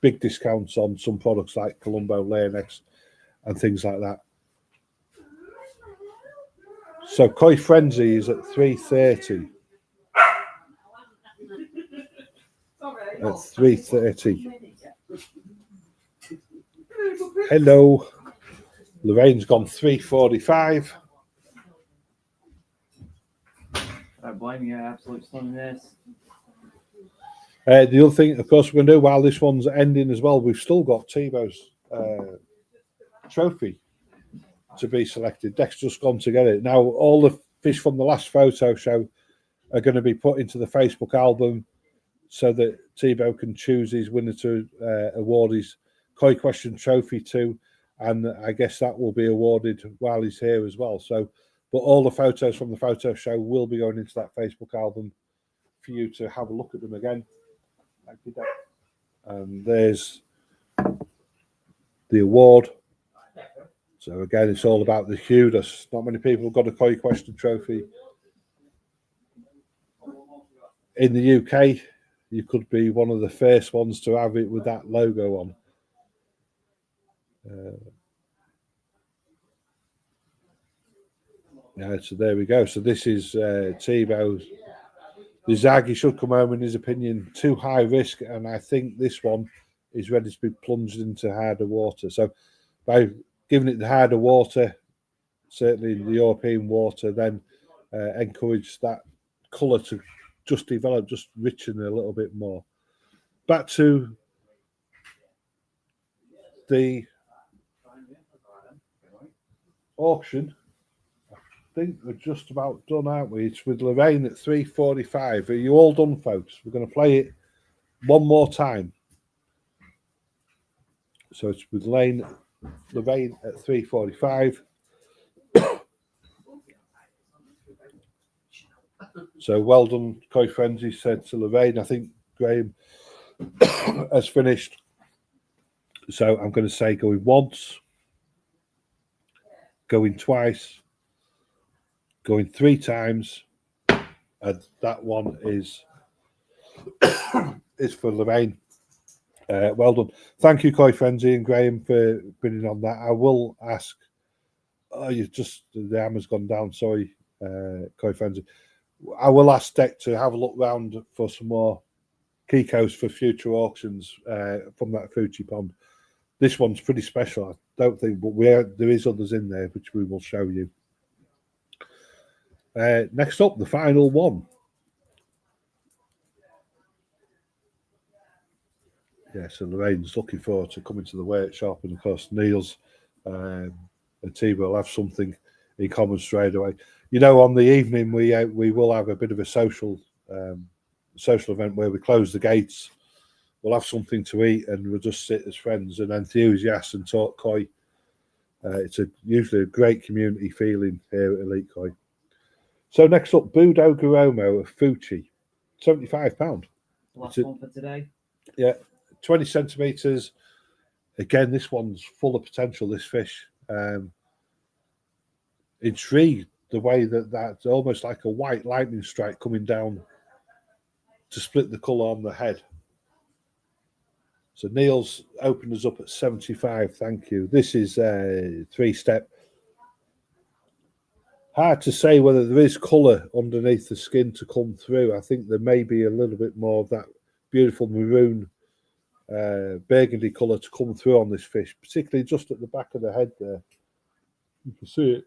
big discounts on some products like Colombo, Layonex, and things like that. So Koi Frenzy is at 3:30. At 3:30. Hello. Lorraine's gone 3:45. I don't blame you, absolute stunningness. The other thing, of course, we're going to do while this one's ending as well, we've still got Tivo's trophy to be selected. Dek's just gone to get it. Now, all the fish from the last photo show are going to be put into the Facebook album so that Tivo can choose his winner to award his Koi Question trophy to. And I guess that will be awarded while he's here as well. So, but all the photos from the photo show will be going into that Facebook album for you to have a look at them again. Thank you, Dek. And there's the award. So again, it's all about the hue. There's not many people have got a Koi Question trophy. In the UK, you could be one of the first ones to have it with that logo on. Yeah, so there we go. So this is Tivo's. The Zaggy should come home, in his opinion, too high risk, and I think this one is ready to be plunged into harder water. So by giving it the harder water, certainly in the European water, then encourage that colour to just develop, just richen a little bit more. Back to the auction. I think we're just about done, aren't we? It's with Lorraine at 3:45. Are you all done, folks? We're going to play it one more time. So it's with Lorraine at 3:45. So well done, Koi Frenzy, said to Lorraine. I think Graham has finished. So I'm going to say going once, going twice, going 3 times, and that one is for Lorraine. Well done. Thank you, Koi Frenzy and Graham, for bidding on that. I will ask. Oh, the hammer's gone down. Sorry, Koi Frenzy. I will ask Dek to have a look round for some more Kikos for future auctions from that Oofuchi pond. This one's pretty special, I don't think, but there is others in there which we will show you. Next up, the final one. Yeah, so Lorraine's looking forward to coming to the workshop, and of course Niels and Tivo will have something in common straight away. You know, on the evening we will have a bit of a social event where we close the gates. We'll have something to eat and we'll just sit as friends and enthusiasts and talk koi. It's usually a great community feeling here at Elite Koi. So next up, Budo Goromo of Oofuchi, £75. Last one for today. Yeah, 20 centimetres. Again, this one's full of potential, this fish. Intrigued the way that's almost like a white lightning strike coming down to split the colour on the head. So Neil's opened us up at 75. Thank you. This is 3-step. Hard to say whether there is colour underneath the skin to come through. I think there may be a little bit more of that beautiful maroon burgundy colour to come through on this fish, particularly just at the back of the head there. You can see it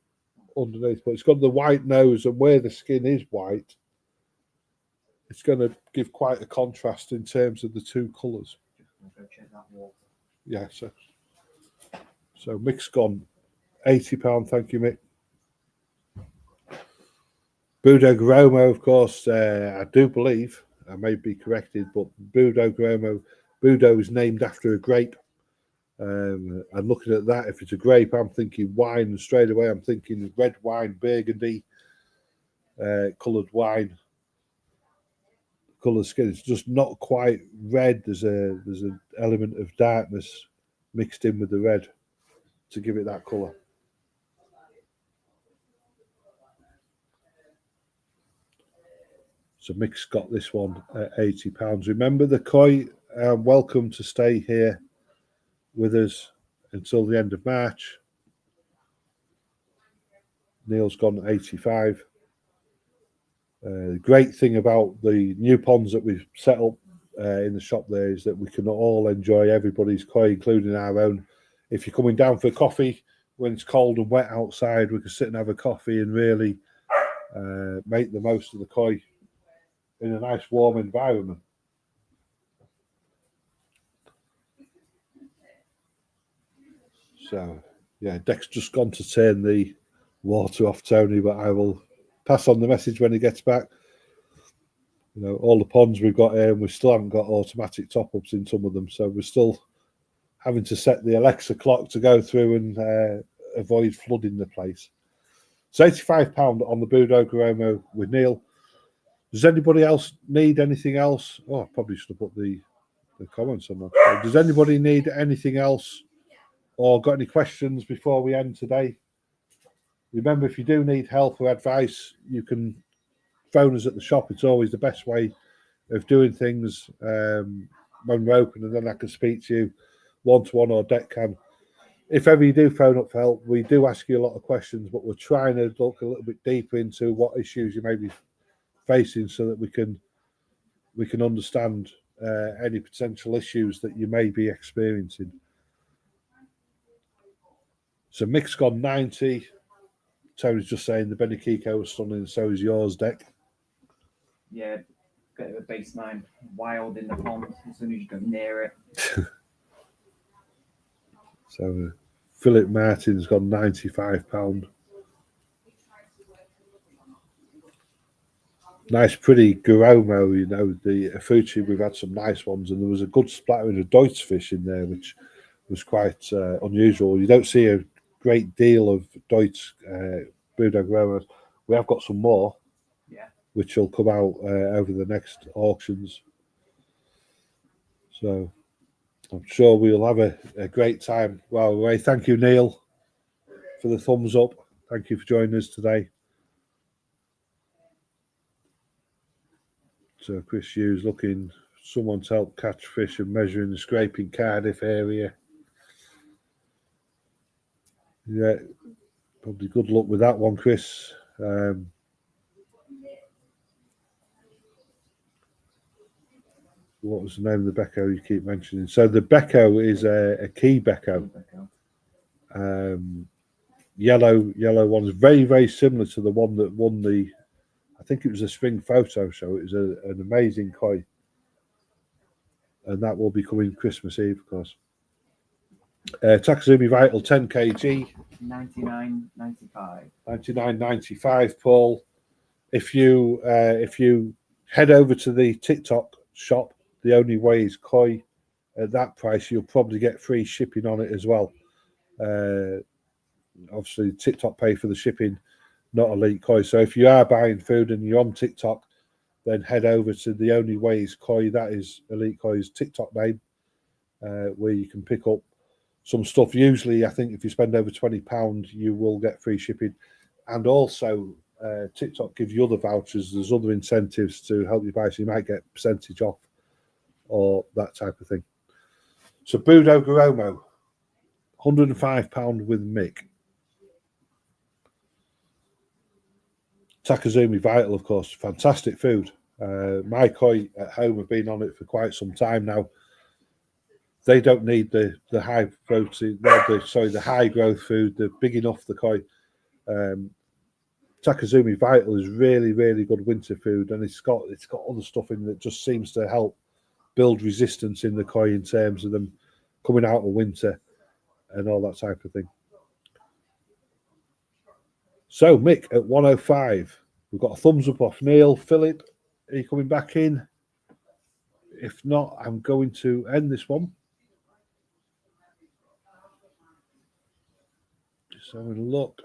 underneath, but it's got the white nose, and where the skin is white, it's going to give quite a contrast in terms of the two colours. I'll go check that water. Yeah, so Mick's gone £80. Thank you, Mick. Budo Goromo, of course, I do believe, I may be corrected, but Budo Goromo, Budo is named after a grape. And looking at that, if it's a grape, I'm thinking wine, and straight away I'm thinking red wine, burgundy, coloured wine, coloured skin. It's just not quite red. There's an element of darkness mixed in with the red to give it that colour. So Mick's got this one at £80. Remember the koi, welcome to stay here with us until the end of March. Neil's gone at 85. The great thing about the new ponds that we've set up in the shop there is that we can all enjoy everybody's koi, including our own. If you're coming down for coffee when it's cold and wet outside, we can sit and have a coffee and really make the most of the koi in a nice warm environment. So, yeah, Dek's just gone to turn the water off, Tony, but I will pass on the message when he gets back. You know, all the ponds we've got here, and we still haven't got automatic top-ups in some of them, so we're still having to set the Alexa clock to go through and avoid flooding the place. So £85 on the Budo Goromo with Neil. Does anybody else need anything else? Oh, I probably should have put the comments on that. Does anybody need anything else or got any questions before we end today? Remember, if you do need help or advice, you can phone us at the shop. It's always the best way of doing things when we're open, and then I can speak to you one-to-one, or Dek can. If ever you do phone up for help, we do ask you a lot of questions, but we're trying to look a little bit deeper into what issues you may be facing so that we can understand any potential issues that you may be experiencing. So Mick's gone 90. Tony's just saying the Beni Kiko was stunning, so is yours, Dek. Yeah, get the baseline wild in the pond as soon as you go near it. So Philip Martin's gone £95. Nice, pretty Goromo, you know, the Oofuchi, we've had some nice ones, and there was a good splattering of Deutsch fish in there, which was quite unusual. You don't see a great deal of Deutsch Budo Goromo. We have got some more, which will come out over the next auctions. So I'm sure we'll have a great time. Well, thank you, Neil, for the thumbs up. Thank you for joining us today. So Chris Hughes looking, someone to help catch fish and measuring the scraping Cardiff area. Yeah, probably good luck with that one, Chris. What was the name of the Becco you keep mentioning? So the Becco is a key Becco. Yellow one is very, very similar to the one that won the, I think it was a spring photo show. It was an amazing koi. And that will be coming Christmas Eve, of course. Takazumi Vital 10 kg. 99.95. 99.95, Paul. If you head over to the TikTok shop, the only way is koi. At that price, you'll probably get free shipping on it as well. Obviously, TikTok pay for the shipping, not Elite Koi. So if you are buying food and you're on TikTok, then head over to the only way is koi. That is Elite Koi's TikTok name, where you can pick up some stuff. Usually, I think if you spend over £20, you will get free shipping. And also, TikTok gives you other vouchers. There's other incentives to help you buy, so you might get percentage off or that type of thing. So Budo Goromo, £105 with Mick. Takazumi Vital, of course, fantastic food. My koi at home have been on it for quite some time now. they don't need the high protein, the high growth food. They're big enough, the koi. Takazumi Vital is really, really good winter food, and it's got other stuff in that just seems to help build resistance in the koi in terms of them coming out of winter and all that type of thing. So Mick at 105, we've got a thumbs up off Neil. Philip, are you coming back in? If not, I'm going to end this one. Just having a look.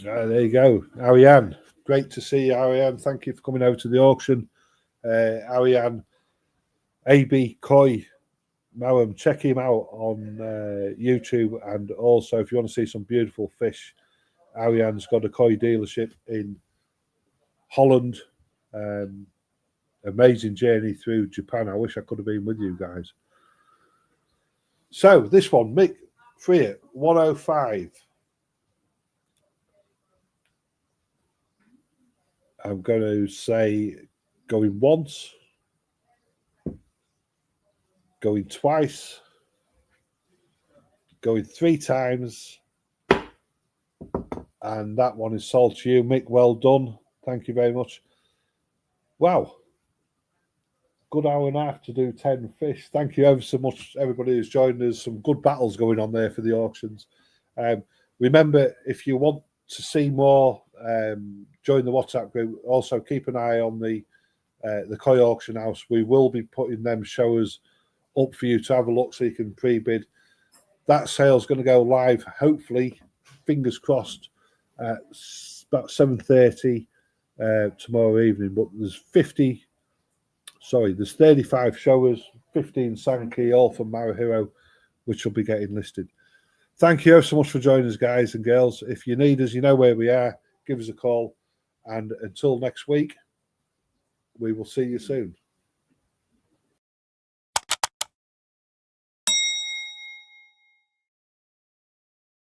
There you go, Ariane. Great to see you, Ariane. Thank you for coming out to the auction. Ariane, AB Koi, Maram, check him out on YouTube. And also, if you want to see some beautiful fish, Ariane's got a koi dealership in Holland. Amazing journey through Japan. I wish I could have been with you guys. So this one, Mick Free at 105. I'm going to say going once, going twice, going 3 times, and that one is sold to you, Mick. Well done. Thank you very much. Wow. Good hour and a half to do 10 fish. Thank you ever so much, everybody who's joined us. Some good battles going on there for the auctions. Remember, if you want to see more, join the WhatsApp group. Also, keep an eye on the koi auction house. We will be putting them showers up for you to have a look so you can pre-bid. That sale's going to go live, hopefully, fingers crossed, at about 7:30 tomorrow evening. But there's 35 showers, 15 Sankey, all from Marahiro, which will be getting listed. Thank you so much for joining us, guys and girls. If you need us, you know where we are. Give us a call. And until next week, we will see you soon.